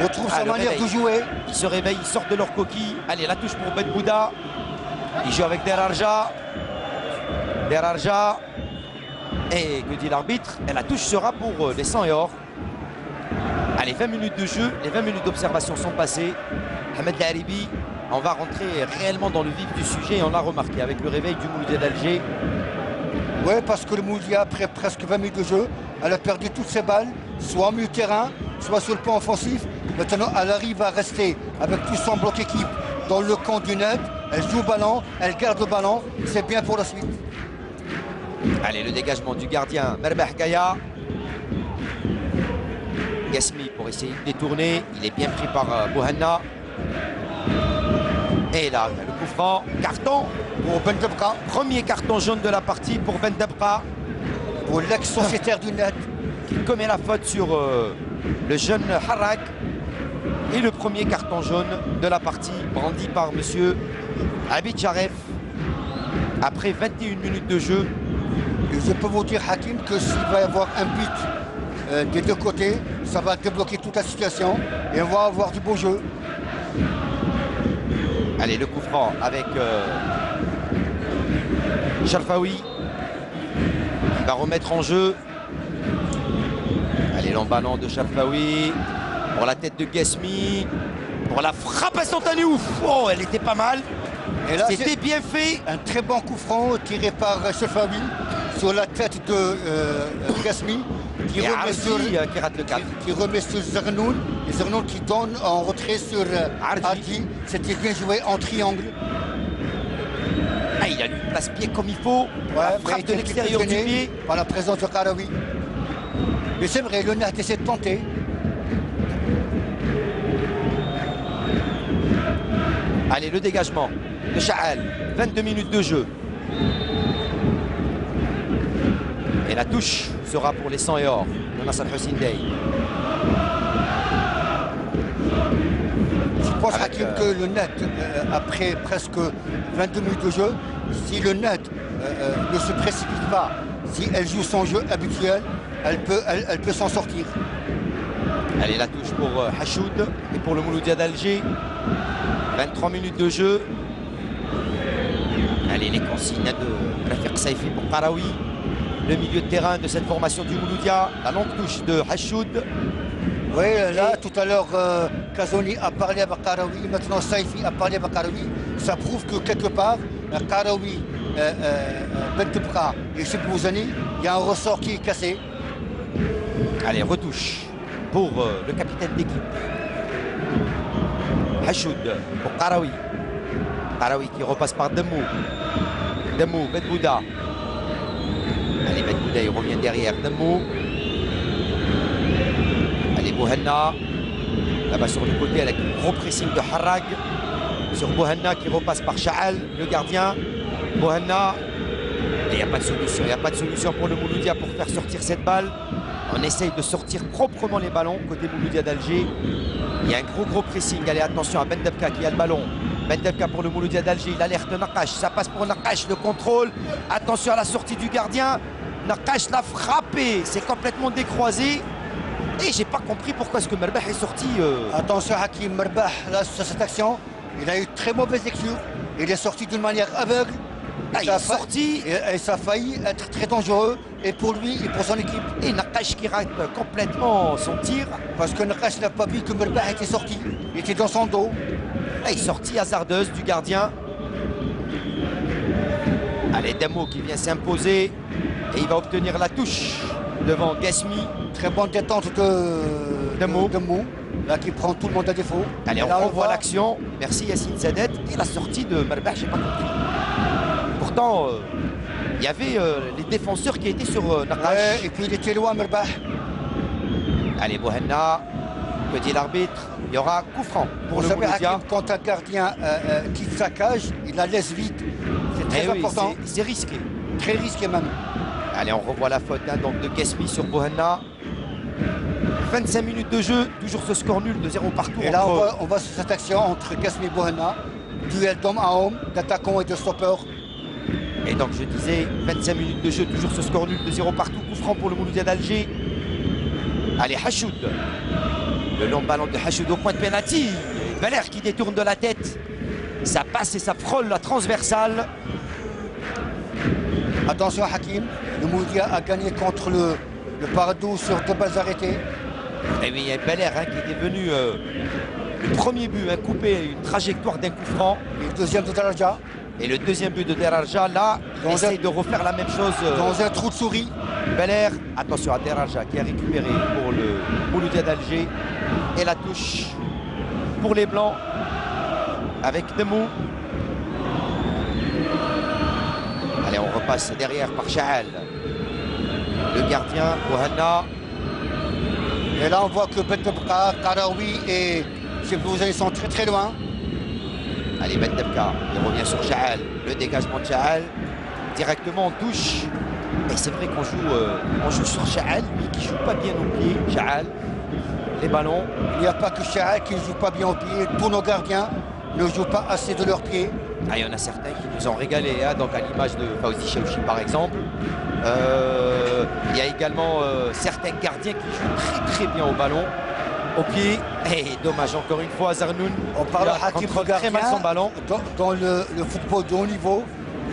Retrouve sa manière de jouer. Ils se réveillent, ils sortent de leur coquille. Allez, la touche pour Bet Bouda. Il joue avec Derarja. Et que dit l'arbitre? Et la touche sera pour les 100 et or. Allez, 20 minutes de jeu. Les 20 minutes d'observation sont passées. Ahmed Laribi, on va rentrer réellement dans le vif du sujet. Et on a remarqué avec le réveil du Mouloudia d'Alger. Oui, parce que le Mouloudia, après presque 20 minutes de jeu, elle a perdu toutes ses balles, soit au milieu de terrain, soit sur le plan offensif. Maintenant, elle arrive à rester avec tout son bloc équipe dans le camp du net. Elle joue au ballon, elle garde le ballon. C'est bien pour la suite. Allez, le dégagement du gardien Merbah Gaya. Gesmi pour essayer de détourner. Il est bien pris par Bohenna. Et là, le coup franc. Carton pour Ben Debra. Premier carton jaune de la partie pour Ben Debra. Pour l'ex-sociétaire du net. Qui commet la faute sur le jeune Harak. Et le premier carton jaune de la partie brandi par monsieur Abid Jaref après 21 minutes de jeu. Et je peux vous dire, Hakim, que s'il va y avoir un but des deux côtés, ça va débloquer toute la situation et on va avoir du beau jeu. Allez, le coup franc avec Sharfaoui qui va remettre en jeu. Allez, l'emballon de Sharfaoui pour la tête de Gesmi, pour la frappe instantanée. Ouf, oh, elle était pas mal. Et là, c'était bien fait. Un très bon coup franc tiré par Sharfaoui sur la tête de Gesmi. Et Ardi qui rate le 4. Qui remet sur Zernoun. Et Zernoun qui donne en retrait sur Ardi. C'était bien joué en triangle. Ah, il a lu le passe-pied comme il faut. Ouais, frappe de l'extérieur du pied. Par la présence de Karawi. Mais c'est vrai, le Nat essaie de tenter. Allez, le dégagement de Chaal. 22 minutes de jeu. Et la touche sera pour les 100 et or de Nasser Hussein Dey. Je pense Hakim que le net, après presque 22 minutes de jeu, si le net ne se précipite pas, si elle joue son jeu habituel, elle peut s'en sortir. Allez, la touche pour Hachoud et pour le Mouloudia d'Alger. 23 minutes de jeu. Allez, les consignes de Rafiq Saifi pour Karawi. Le milieu de terrain de cette formation du Mouloudia. La longue touche de Hachoud. Oui, là, tout à l'heure, Kazoni a parlé avec Karawi. Maintenant, Saifi a parlé avec Karawi. Ça prouve que quelque part, Karawi, Bentebra et Cheblouzani, il y a un ressort qui est cassé. Allez, retouche pour le capitaine d'équipe. Hachoud pour Karawi. Karawi qui repasse par Demou. Demou, Bedbouda. Allez, Bedbouda, il revient derrière Demou. Allez, Bouhanna. Là-bas sur le côté avec un gros pressing de Harrag. Sur Bouhanna qui repasse par Chaal, le gardien. Bouhanna. Et il n'y a pas de solution. Il n'y a pas de solution pour le Mouloudia pour faire sortir cette balle. On essaye de sortir proprement les ballons côté Mouloudia d'Alger. Il y a un gros pressing. Allez, attention à Bendebka qui a le ballon. Bendebka pour le Mouloudia d'Alger. Il alerte Nakash. Ça passe pour Nakash. Le contrôle. Attention à la sortie du gardien. Nakash l'a frappé. C'est complètement décroisé. Et j'ai pas compris pourquoi est-ce que Merbah est sorti. Attention Hakim Merbah, là, sur cette action. Il a eu très mauvaise lecture. Il est sorti d'une manière aveugle. Il est sorti. Et ça a failli être très dangereux. Et pour lui et pour son équipe. Et Nakash qui rate complètement son tir. Parce que Nakash n'a pas vu que Merbah était sorti. Il était dans son dos. Il est sorti hasardeuse du gardien. Allez, Demo qui vient s'imposer. Et il va obtenir la touche devant Gasmi. Très bonne détente de Demo. Là qui prend tout le monde à défaut. Allez, on revoit l'action. Merci Yassine Sadet. Et la sortie de Merbah, j'ai pas compris. Pourtant, il y avait les défenseurs qui étaient sur Nakash. Ouais, et puis il était loin, Merbah. Allez, Bouhanna, que dit l'arbitre. Il y aura coup franc pour le Mouloudia. Quand un gardien quitte sa cage, il la laisse vite. C'est très important. C'est risqué. Très risqué même. Allez, on revoit la faute donc de Gasmi sur Bouhanna. 25 minutes de jeu, toujours ce score nul de 0 partout. Et là, on va sur cette action entre Gasmi et Bouhanna. Duel d'homme à homme, d'attaquant et de stopper. Et donc je disais, 25 minutes de jeu, toujours ce score nul de 0 partout. Coup franc pour le Mouloudia d'Alger. Allez, Hachoud. Le long ballon de Hachoud au point de pénalty. Valère qui détourne de la tête. Ça passe et ça frôle la transversale. Attention Hakim, le Mouloudia a gagné contre le Paradou sur 2 balles arrêtées. Et oui, il y a Valère qui était venu le premier but, couper une trajectoire d'un coup franc. Et le deuxième de Daraja. Et le deuxième but de Deraja, là, il essaye de refaire la même chose. Dans un trou de souris. Belair, attention à Deraja qui a récupéré pour le Mouloudia d'Alger. Et la touche pour les Blancs avec Demou. Allez, on repasse derrière par Chaal. Le gardien, Bouhanna. Et là, on voit que Bentebka, Karawi et Cheblouzani sont très très loin. Allez, Bentebka, il revient sur Chaal. Le dégagement de Chaal. Directement en touche. Et c'est vrai qu'on joue sur Chaal, lui qui ne joue pas bien au pied. Chaal, les ballons. Il n'y a pas que Chaal qui ne joue pas bien au pied. Tous nos gardiens ne jouent pas assez de leurs pieds. Ah, il y en a certains qui nous ont régalé, donc à l'image de Fawzi Chaouchi par exemple. Il y a également certains gardiens qui jouent très bien au ballon, au pied. Et dommage encore une fois, Zernoun. On parle à Hakim très mal son ballon. Dans le football de haut niveau,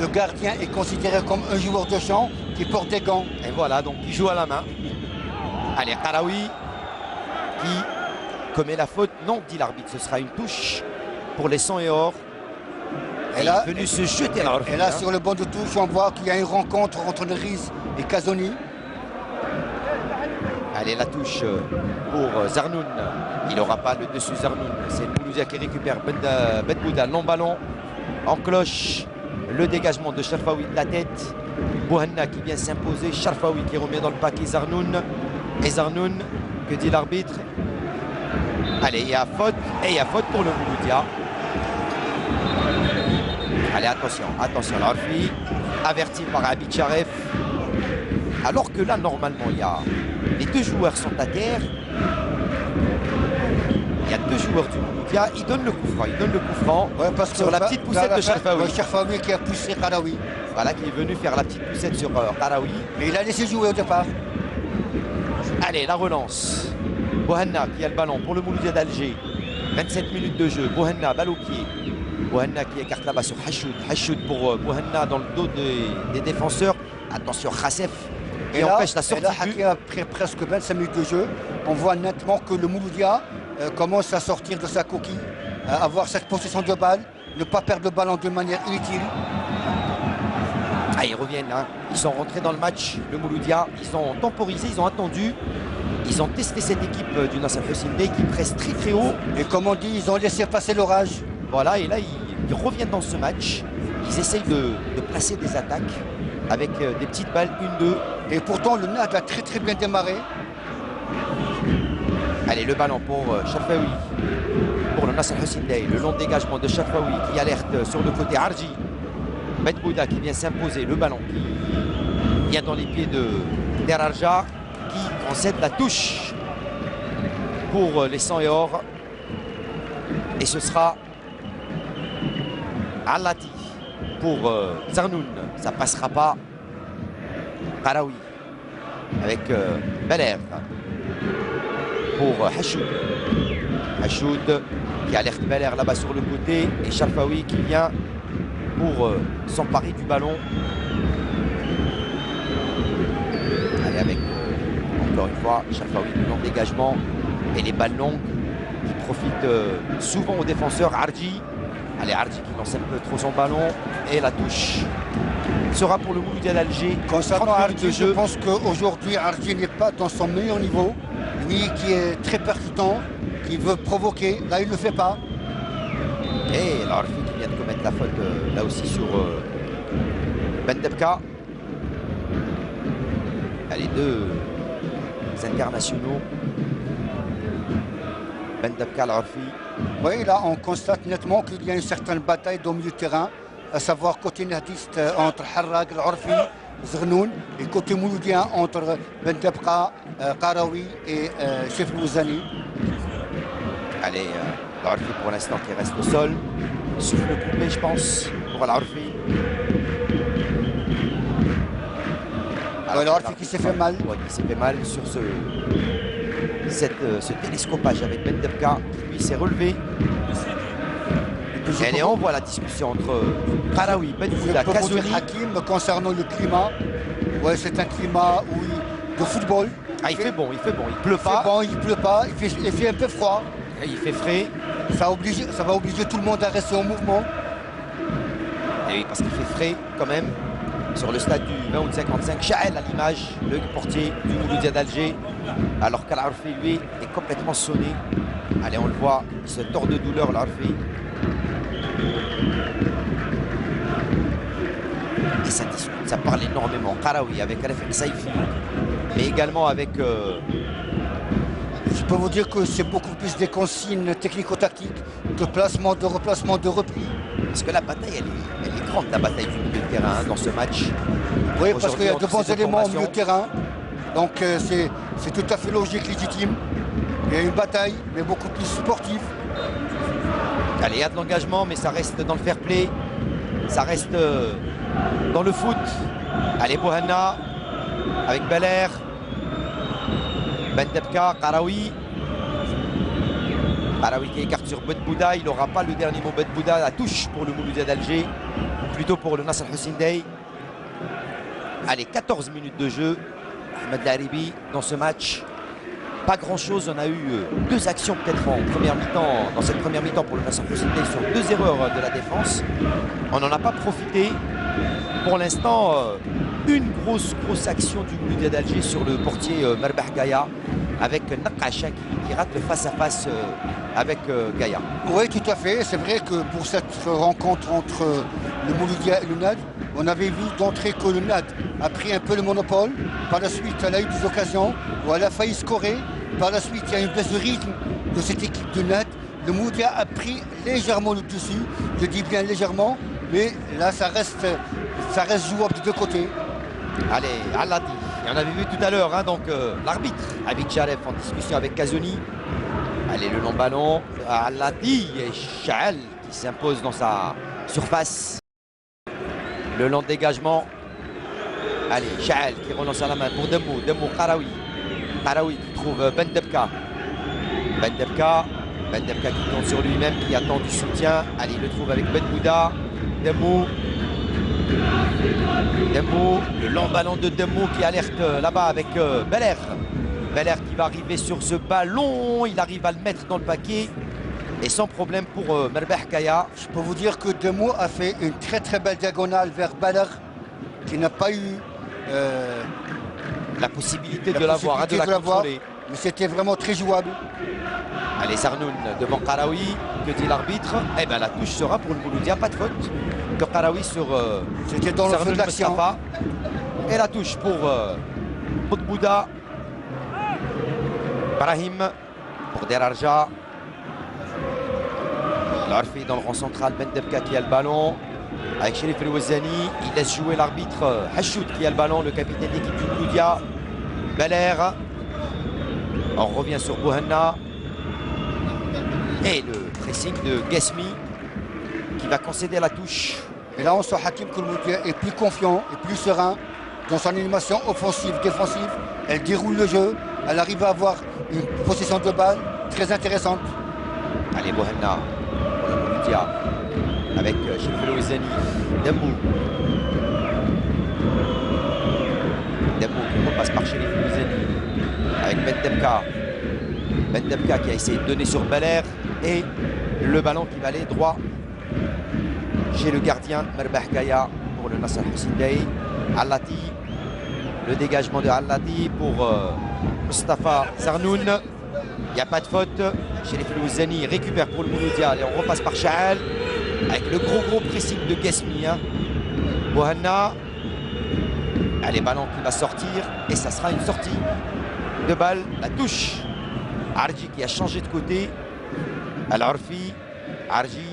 le gardien est considéré comme un joueur de champ qui porte des gants. Et voilà, donc il joue à la main. Allez, Karawi qui commet la faute. Non, dit l'arbitre, ce sera une touche pour les 100 et or. Et là, il est venu se jeter là. Et là, sur le banc de touche, on voit qu'il y a une rencontre entre Neriz et Kazoni. Allez, la touche pour Zarnoun. Il n'aura pas le dessus Zarnoun. C'est le Mouloudia qui récupère Ben Bouda, long ballon. En cloche, le dégagement de Sharfaoui de la tête. Bouhanna qui vient s'imposer. Sharfaoui qui remet dans le paquet Zarnoun. Et Zarnoun, que dit l'arbitre? Allez, il y a faute. Et il y a faute pour le Mouloudia. Allez, attention, attention, l'Arfi. Averti par Abid Sharef. Alors que là, normalement, il y a... Les deux joueurs sont à terre. Il y a deux joueurs du Mouloudia. Il donne le coup franc. Il donne le coup franc parce que sur la petite poussette de Sharfaoui. Sharfaoui qui a poussé Qaraoui. Voilà, qui est venu faire la petite poussette sur Qaraoui. Mais il a laissé jouer au départ. Allez, la relance. Bouhanna qui a le ballon pour le Mouloudia d'Alger. 27 minutes de jeu. Bouhanna, balle au pied. Bouhanna qui écarte là-bas sur Hachoud. Hachoud pour Bouhanna dans le dos des défenseurs. Attention, Khassef. Et empêche la sortie. Et là, après presque 25 minutes de jeu, on voit nettement que le Mouloudia commence à sortir de sa coquille, à avoir cette possession de balle, ne pas perdre le ballon de manière inutile. Ah, ils reviennent, hein. Ils sont rentrés dans le match, le Mouloudia. Ils ont temporisé, ils ont attendu. Ils ont testé cette équipe du Nasser Hussein Bey qui presse très très haut. Et comme on dit, ils ont laissé passer l'orage. Voilà, et là, ils reviennent dans ce match. Ils essayent de placer des attaques avec des petites balles, 1-2. Et pourtant, le NAD a très très bien démarré. Allez, le ballon pour Sharfaoui. Pour le Nasser Hussein Bey. Le long dégagement de Sharfaoui qui alerte sur le côté Arji. Ben Bouda qui vient s'imposer. Le ballon qui vient dans les pieds de Derarja qui concède la touche pour les 100 et or. Et ce sera Alati pour Zarnoun. Ça passera pas. Qaraoui avec Beler pour Hachoud. Hachoud qui alerte Beler là-bas sur le côté et Sharfaoui qui vient pour s'emparer du ballon. Allez, avec encore une fois Sharfaoui, le long dégagement et les balles longues qui profitent souvent aux défenseurs. Arji. Allez, Arji qui lance un peu trop son ballon et la touche sera pour le Mouloudia d'Alger. Concernant Arji, je pense qu'aujourd'hui Arji n'est pas dans son meilleur niveau. Lui qui est très percutant, qui veut provoquer, là il ne le fait pas. Et l'Arfi qui vient de commettre la faute là aussi sur Bendebka. Allez, deux internationaux. Bendebka, l'Arfi. Oui, là on constate nettement qu'il y a une certaine bataille dans le milieu de terrain, à savoir côté nordiste entre Harrag, l'Arfi, Zarnoun, et côté mouloudien entre Bendebka, Qaraoui et Chef Louzani. Allez, l'Arfi pour l'instant qui reste au sol. Souffle coupé, je pense, pour l'Arfi. L'Arfi qui s'est fait mal. Oui, il s'est fait mal sur ce télescopage avec Bendebka qui lui s'est relevé. Et on voit la discussion entre Qaraoui, Ben Bouda, Kazouni. Hakim concernant le climat. Ouais, c'est un climat de football. Ah, il fait bon, il pleut pas. Il pleut pas, il fait un peu froid. Et il fait frais. Ça va obliger tout le monde à rester en mouvement. Et oui, parce qu'il fait frais quand même. Sur le stade du 20 août 55, Chael à l'image, le portier du Mouloudia d'Alger. Alors qu'Al-Arfi, lui, est complètement sonné. Allez, on le voit, il se tord de douleur, l'Arfi. Et ça discute, ça parle énormément. Qaraoui avec Rafik Saifi, mais également avec... Je peux vous dire que c'est beaucoup plus des consignes technico-tactiques, de placement, de replacement, de repli. Parce que la bataille, elle est grande, la bataille du milieu de terrain dans ce match. Oui, parce qu'il y a de bons éléments au milieu de terrain. Donc c'est tout à fait logique, légitime. Il y a une bataille, mais beaucoup plus sportive. Allez, il y a de l'engagement, mais ça reste dans le fair play. Ça reste dans le foot. Allez, Bouhanna avec Beler. Bendebka, Qaraoui. Qaraoui qui écarte sur Ben Bouda. Il n'aura pas le dernier mot. Ben Bouda, la touche pour le Mouloudia d'Alger. Plutôt pour le Nasser Hussein Bey. Allez, 14 minutes de jeu. Ahmed Laribi dans ce match. Pas grand chose, on a eu deux actions peut-être en première mi-temps, dans cette première mi-temps pour le Nasser Hussein Bey sur deux erreurs de la défense. On n'en a pas profité. Pour l'instant, une grosse action du Mouloudia d'Alger sur le portier Merbah Gaïa avec Nakacha qui rate le face-à-face avec Gaïa. Oui, tout à fait. C'est vrai que pour cette rencontre entre le Mouloudia et le NAD, on avait vu d'entrée que le NAD a pris un peu le monopole. Par la suite, elle a eu des occasions où elle a failli scorer. Par la suite, il y a une baisse de rythme de cette équipe de NAD. Le Mouloudia a pris légèrement le dessus. Je dis bien légèrement, mais là, ça reste jouable de deux côtés. Allez, Aladi. Et on avait vu tout à l'heure, hein, donc l'arbitre Abid Jaref en discussion avec Kazoni. Allez, le long ballon. Aladi et Chaal qui s'impose dans sa surface. Le long dégagement. Allez, Chaal qui relance à la main pour Demou. Demou, Karawi. Karawi qui trouve Bendebka. Bendebka qui compte sur lui-même, qui attend du soutien. Allez, il le trouve avec Ben Bouda. Demou, le long ballon de Demou qui alerte là-bas avec Belair. Belair qui va arriver sur ce ballon. Il arrive à le mettre dans le paquet. Et sans problème pour Merbah Gaïa. Je peux vous dire que Demou a fait une très belle diagonale vers Belair, qui n'a pas eu la possibilité de l'avoir, de la contrôler. Mais c'était vraiment très jouable. Allez, Zarnoun devant Karawi. Que dit l'arbitre? Eh bien, la touche sera pour le Mouloudia. Pas de faute de Karawi sur c'était dans le feu de l'action. Et la touche pour Bouda. Brahim pour Derarja. L'Arfi dans le rang central. Bendebka qui a le ballon. Avec Cherif El Ouazzani. Il laisse jouer l'arbitre Hachout qui a le ballon. Le capitaine d'équipe du Mouloudia. Belair. On revient sur Bouhanna. Et le pressing de Guesmi qui va concéder la touche. Et là, on sent Hakim que le Mouloudia est plus confiant et plus serein dans son animation offensive, défensive. Elle déroule le jeu. Elle arrive à avoir une possession de balle très intéressante. Allez, Bouhanna pour le Mouloudia avec Cherif El Ouazzani. Demou qui repasse par Cherif El Ouazzani avec Bendebka. Bendebka qui a essayé de donner sur Belair et le ballon qui va aller droit chez le gardien Merbah Gaïa pour le Nasser Hussein. Alati, le dégagement de Alati pour Mustafa Zarnoun. Il n'y a pas de faute. Cherif El Ouazzani récupère pour le Mouloudia et on repasse par Chaal avec le gros pressing de Guesmi. Bouhanna. Allez, ballon qui va sortir et ça sera une sortie de balle. La touche. Arji qui a changé de côté. Al-Arfi. Arji.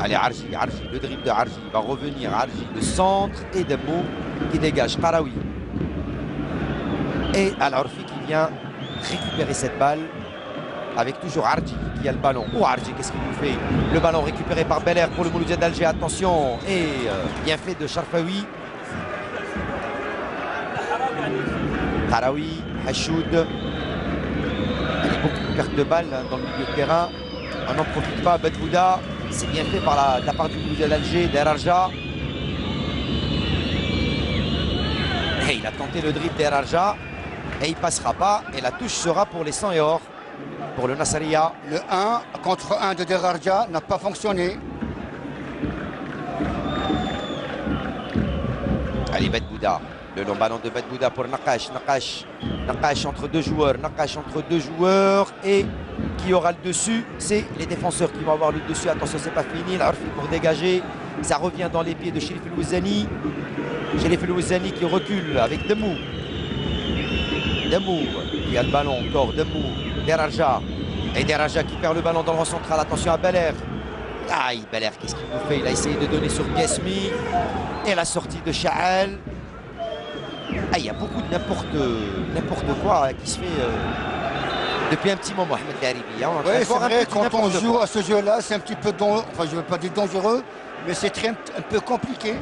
Allez, Arji. Le dribble de Arji va revenir. Arji, le centre. Et Demou qui dégage. Karawi. Et Al-Arfi qui vient récupérer cette balle. Avec toujours Arji qui a le ballon. Oh, Arji, qu'est-ce qu'il nous fait? Le ballon récupéré par Belair pour le Mouloudia d'Alger. Attention. Et bien fait de Sharfawi. Karawi. Hachoud. Il y a beaucoup de pertes de balles dans le milieu de terrain. On n'en profite pas. Ben Bouda. C'est bien fait par la part du Mouloudia d'Alger. Derarja. Et il a tenté le dribble d'Erarja. Et il ne passera pas. Et la touche sera pour les 100 et or. Pour le Nasseria. Le 1 contre 1 de Derarja n'a pas fonctionné. Allez, Ben Bouda. Le long ballon de Ben Bouda pour Nakash. Nakash entre deux joueurs. Et qui aura le dessus? C'est les défenseurs qui vont avoir le dessus. Attention, c'est pas fini. L'Arfi pour dégager. Ça revient dans les pieds de Cherif El Ouazzani. Cherif El Ouazzani qui recule avec Demou. Qui a le ballon encore. Demou. Derarja. Et Derarja qui perd le ballon dans le rang central. Attention à Belair. Aïe, Belair, qu'est-ce qu'il nous fait? Il a essayé de donner sur Guesmi. Et la sortie de Chaal. Ah, il y a beaucoup de n'importe quoi qui se fait depuis un petit moment, Ahmed Daribi. Oui, c'est vrai, quand on joue à ce jeu-là, c'est un petit peu, enfin je ne veux pas dire dangereux, mais c'est un peu compliqué.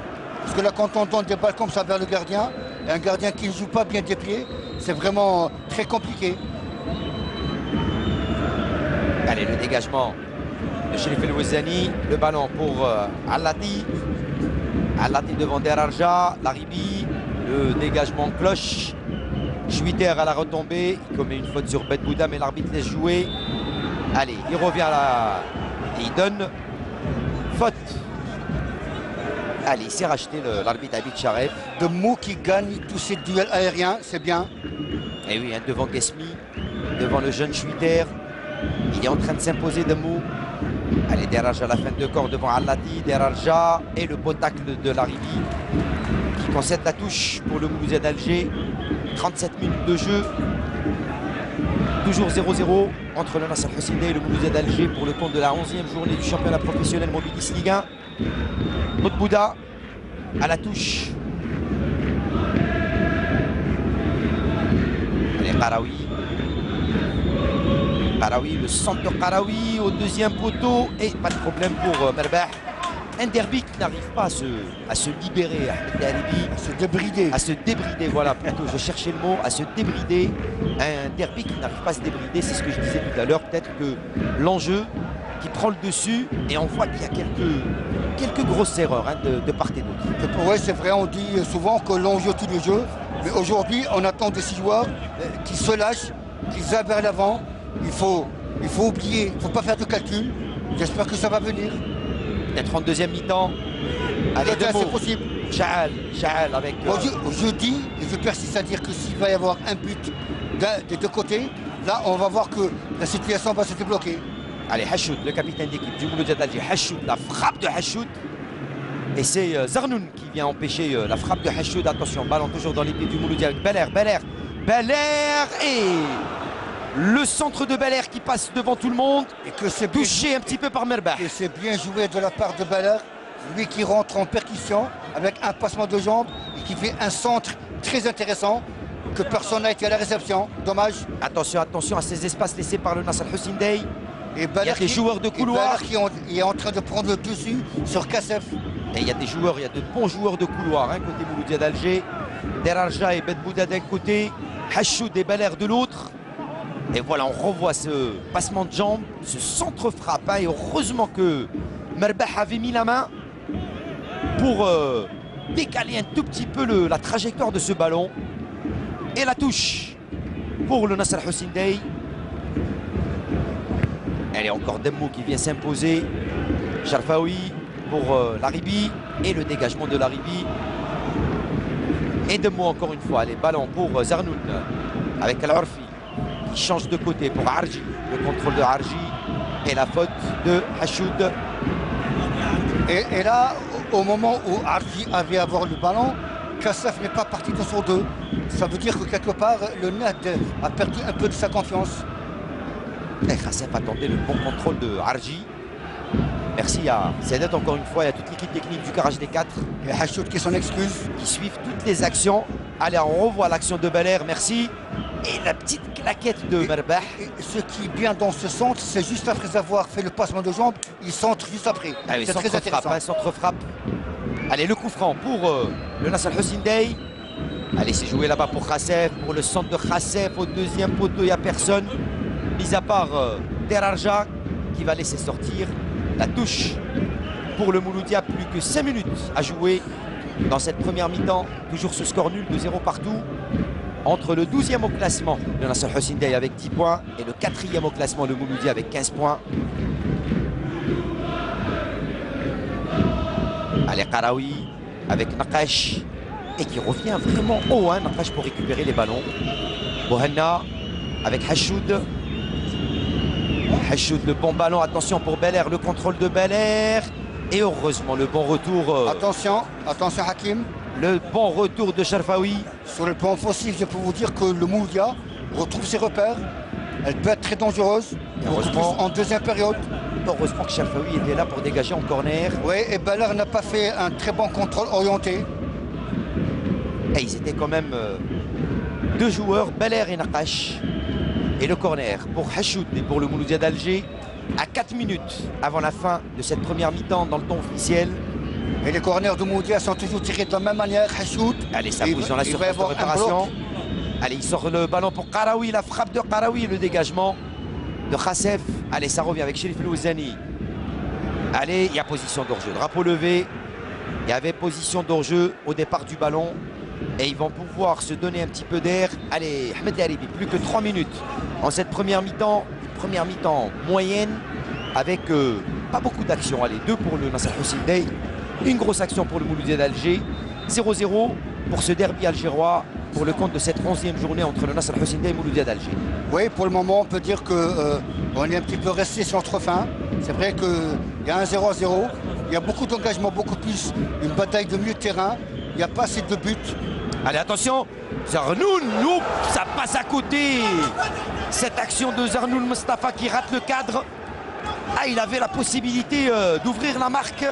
Parce que là, quand on donne des balles comme ça vers le gardien, et un gardien qui ne joue pas bien des pieds, c'est vraiment très compliqué. Allez, le dégagement de Cherif El Ouazzani. Le ballon pour Alati. Alati devant Derarja. Laribi. Le dégagement cloche. Juiter à la retombée. Il commet une faute sur Ben Bouda, mais l'arbitre laisse jouer. Allez, il revient là. Et il donne faute Allez, il s'est racheté l'arbitre Abid Charef. Demo qui gagne tous ces duels aériens, c'est bien. Et oui, hein, devant Guesmi, devant le jeune Schwitter. Il est en train de s'imposer Demo. Allez, Derarja à la fin de corps devant Allati. Derarja et le beau tacle de l'Aribi qui concède la touche pour le Mouloudia d'Alger. 37 minutes de jeu. Toujours 0-0 entre le Nasser Hussein et le Mouloudia d'Alger pour le compte de la 11e journée du championnat professionnel Mobilis Ligue 1. Bouddha à la touche. Allez, Qaraoui. Qaraoui, le centre de Qaraoui au deuxième poteau. Et pas de problème pour Merbah. Un derby qui n'arrive pas à se libérer, à se débrider. À se débrider, voilà, plutôt, je cherchais le mot, à se débrider. Un derby qui n'arrive pas à se débrider, c'est ce que je disais tout à l'heure. Peut-être que l'enjeu qui prend le dessus, et on voit qu'il y a quelques grosses erreurs hein, de part et d'autre. Oui, c'est vrai, on dit souvent que l'enjeu tout le jeu. Mais aujourd'hui, on attend de ces joueurs qui se lâchent, qui aillent vers l'avant. Il faut oublier, il ne faut pas faire de calcul. J'espère que ça va venir. Peut-être en deuxième mi-temps. Allez, c'est possible. Chaal avec... Je dis, et je persiste à dire que s'il va y avoir un but des deux côtés, là, on va voir que la situation va se débloquer. Allez, Hachoud, le capitaine d'équipe du Mouloudia d'Alger. Hachoud, la frappe de Hachoud. Et c'est Zarnoun qui vient empêcher la frappe de Hachoud. Attention, ballon toujours dans les pieds du Mouloudia avec Belair et... Le centre de Belair qui passe devant tout le monde et que c'est touché un petit peu par Merbah. Et c'est bien joué de la part de Belair, lui qui rentre en percussion avec un passement de jambes et qui fait un centre très intéressant que personne n'a été à la réception. Dommage. Attention à ces espaces laissés par le Nasser Hussein Dey. Et il y a des joueurs de couloir qui est en train de prendre le dessus sur Kassef. Et il y a de bons joueurs de couloir, hein, côté Mouloudia d'Alger. Derarja et Bedbouda d'un côté, Hachoud et Belair de l'autre. Et voilà, on revoit ce passement de jambes, ce centre-frappe. Hein, et heureusement que Merbah avait mis la main pour décaler un tout petit peu la trajectoire de ce ballon. Et la touche pour le Nasser Hussein Dey. Elle est encore Demo qui vient s'imposer. Sharfaoui pour l'Aribi. Et le dégagement de l'Aribi. Et Demo encore une fois. Allez, ballon pour Zarnoun avec Al-Orfi. Il change de côté pour Arji, le contrôle de Arji et la faute de Hachoud. Et là, au moment où Arji avait à avoir le ballon, Kassef n'est pas parti de son dos. Ça veut dire que quelque part, le Nad a perdu un peu de sa confiance. Et Kassef attendait le bon contrôle de Arji. Merci à Sedat encore une fois et à toute l'équipe technique du Garage des 4. Et Hachoud qui s'en excuse. Qui suivent toutes les actions. Allez, on revoit l'action de Belair, merci. Et la petite claquette de Merbah. Ce qui est bien dans ce centre, c'est juste après avoir fait le passement de jambes, il centre juste après. Ah oui, c'est très intéressant. Centre-frappe. Allez, le coup franc pour le Nasser Hussein Dey. Allez, c'est joué là-bas pour Kassef, pour le centre de Kassef. Au deuxième poteau, il n'y a personne. Mis à part Derarja qui va laisser sortir la touche pour le Mouloudia. Plus que 5 minutes à jouer dans cette première mi-temps. Toujours ce score nul de 0 partout. Entre le 12e au classement, le Nasser Hussein Dey avec 10 points et le 4e au classement, le Mouloudia avec 15 points. Allez, Qaraoui avec Nakash et qui revient vraiment haut, hein, Nakash pour récupérer les ballons. Bohanna avec Hachoud. Hachoud, le bon ballon, attention pour Belair, le contrôle de Belair. Et heureusement, le bon retour. Attention Hakim. Le bon retour de Sharfaoui. Sur le plan offensif, je peux vous dire que le Mouloudia retrouve ses repères. Elle peut être très dangereuse. En deuxième période. Heureusement que Sharfaoui était là pour dégager en corner. Oui, et Belair n'a pas fait un très bon contrôle orienté. Et ils étaient quand même deux joueurs, Belair et Nakash. Et le corner pour Hachoud et pour le Mouloudia d'Alger à 4 minutes avant la fin de cette première mi-temps dans le temps officiel. Et les corners de Mouloudia sont toujours tirés de la même manière. Hachoud. Allez, ça bouge dans la surface de réparation. Allez, il sort le ballon pour Qaraoui, la frappe de Qaraoui, le dégagement de Kassef. Allez, ça revient avec Cherif Louzani. Allez, il y a position d'hors-jeu. Drapeau levé. Il y avait position d'hors-jeu au départ du ballon. Et ils vont pouvoir se donner un petit peu d'air. Allez, Ahmed Haribi, plus que 3 minutes en cette première mi-temps. Une première mi-temps moyenne avec pas beaucoup d'actions. Allez, 2 pour le Nasser Hussein Dey. Une grosse action pour le Mouloudia d'Alger. 0-0 pour ce derby algérois pour le compte de cette 11e journée entre le Nasr Al-Hussein Dey et Mouloudia d'Alger. Oui, pour le moment, on peut dire qu'on est un petit peu resté sur notre fin. C'est vrai qu'il y a un 0-0. Il y a beaucoup d'engagement, beaucoup plus. Une bataille de milieu de terrain. Il n'y a pas assez de buts. Allez, attention, Zarnoun, ça passe à côté. Cette action de Zarnoun Mustafa qui rate le cadre. Ah, il avait la possibilité d'ouvrir la marque.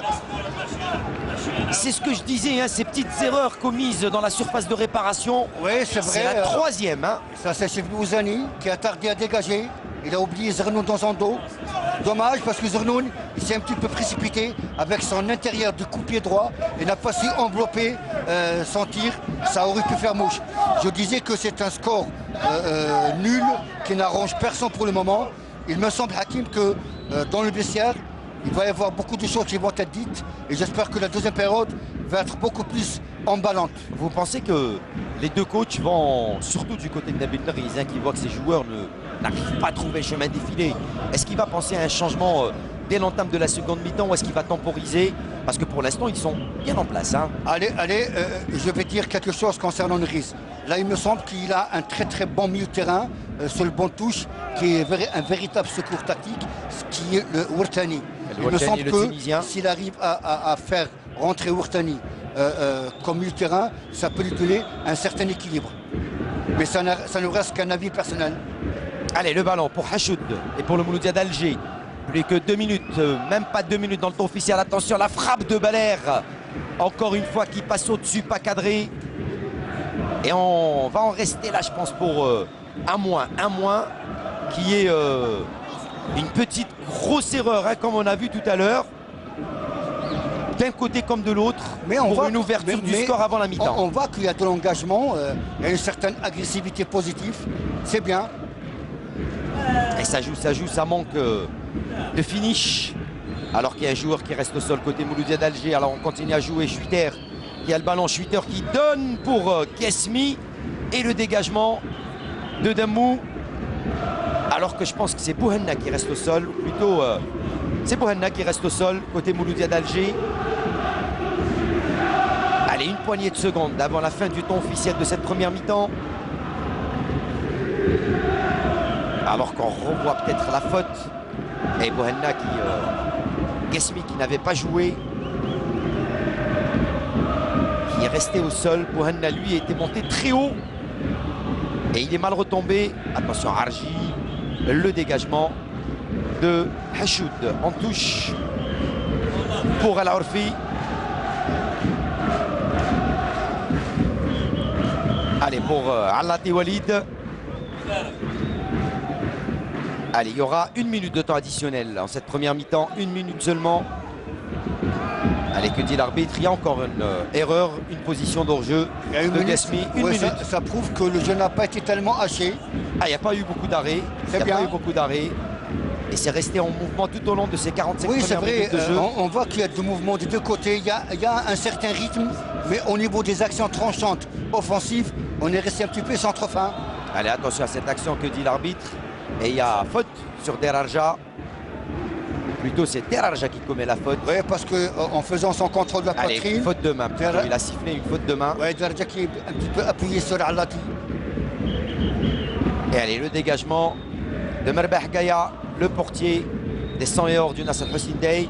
C'est ce que je disais, hein, ces petites erreurs commises dans la surface de réparation. Oui, c'est vrai. C'est la troisième. Hein. Ça, c'est Chef Bouzani qui a tardé à dégager. Il a oublié Zarnoun dans son dos. Dommage parce que Zarnoun, il s'est un petit peu précipité avec son intérieur de coup-pied droit et n'a pas su envelopper son tir. Ça aurait pu faire mouche. Je disais que c'est un score nul qui n'arrange personne pour le moment. Il me semble, Hakim, que dans le vestiaire, il va y avoir beaucoup de choses qui vont être dites et j'espère que la deuxième période va être beaucoup plus emballante. Vous pensez que les deux coachs vont, surtout du côté de Nabil Merriz, hein, qui voit que ses joueurs n'arrivent pas à trouver le chemin défilé, est-ce qu'il va penser à un changement dès l'entame de la seconde mi-temps ou est-ce qu'il va temporiser? Parce que pour l'instant, ils sont bien en place. Hein. Allez, je vais dire quelque chose concernant Merriz. Là, il me semble qu'il a un très très bon milieu de terrain sur le bon touche, qui est un véritable secours tactique, qui est le Ouartani. Il me semble que s'il arrive à faire rentrer Ouartani comme milieu de terrain, ça peut lui donner un certain équilibre. Mais ça ne reste qu'un avis personnel. Allez, le ballon pour Hachoud et pour le Mouloudia d'Alger. Plus que 2 minutes, même pas 2 minutes dans le temps officiel. Attention, la frappe de Baler. Encore une fois qui passe au-dessus, pas cadré. Et on va en rester là, je pense, pour un moins qui est une petite grosse erreur, hein, comme on a vu tout à l'heure. D'un côté comme de l'autre, pour une ouverture du score avant la mi-temps. On voit qu'il y a de l'engagement, il y a une certaine agressivité positive. C'est bien. Et ça joue, ça manque de finish. Alors qu'il y a un joueur qui reste au sol côté Mouloudia d'Alger. Alors on continue à jouer. Schwitter qui a le ballon. Schwitter qui donne pour Kesmi. Et le dégagement de Damou. Alors que je pense que c'est Bouhenna qui reste au sol. Ou plutôt, c'est Bouhenna qui reste au sol côté Mouloudia d'Alger. Allez, une poignée de secondes avant la fin du temps officiel de cette première mi-temps. Alors qu'on revoit peut-être la faute. Et Bouhenna Kesmi qui n'avait pas joué, qui est resté au sol. Bouhenna lui était monté très haut et il est mal retombé. Attention Arji, le dégagement de Hachoud en touche pour Al Orfi. Allez, pour Alati Walid. Allez, il y aura 1 minute de temps additionnel en cette première mi-temps, 1 minute seulement. Allez, que dit l'arbitre? Il y a encore une erreur, une position d'hors-jeu de Kesmi. Une minute. Ça prouve que le jeu n'a pas été tellement haché. Ah, il n'y a pas eu beaucoup d'arrêts. Il n'y a pas eu beaucoup d'arrêts. Et c'est resté en mouvement tout au long de ces 45 premières minutes de jeu. On voit qu'il y a du mouvement des deux côtés. Il y a un certain rythme, mais au niveau des actions tranchantes offensives, on est resté un petit peu centre fin. Allez, attention à cette action, que dit l'arbitre? Et il y a faute sur Derarja. Plutôt c'est Derarja qui commet la faute. Oui, parce qu'en faisant son contrôle de la poitrine... Allez, faute de main. Il a sifflé une faute de main. Oui, Derarja qui est un petit peu appuyé sur Alati. Et allez, le dégagement de Merbah Gaya, le portier des 100 et or du Nasr Al-Hussein Dey.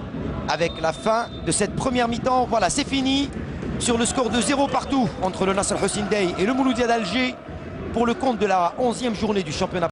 Avec la fin de cette première mi-temps, voilà, c'est fini. Sur le score de 0 partout entre le Nasr Al-Hussein Dey et le Mouloudia d'Alger. Pour le compte de la 11e journée du championnat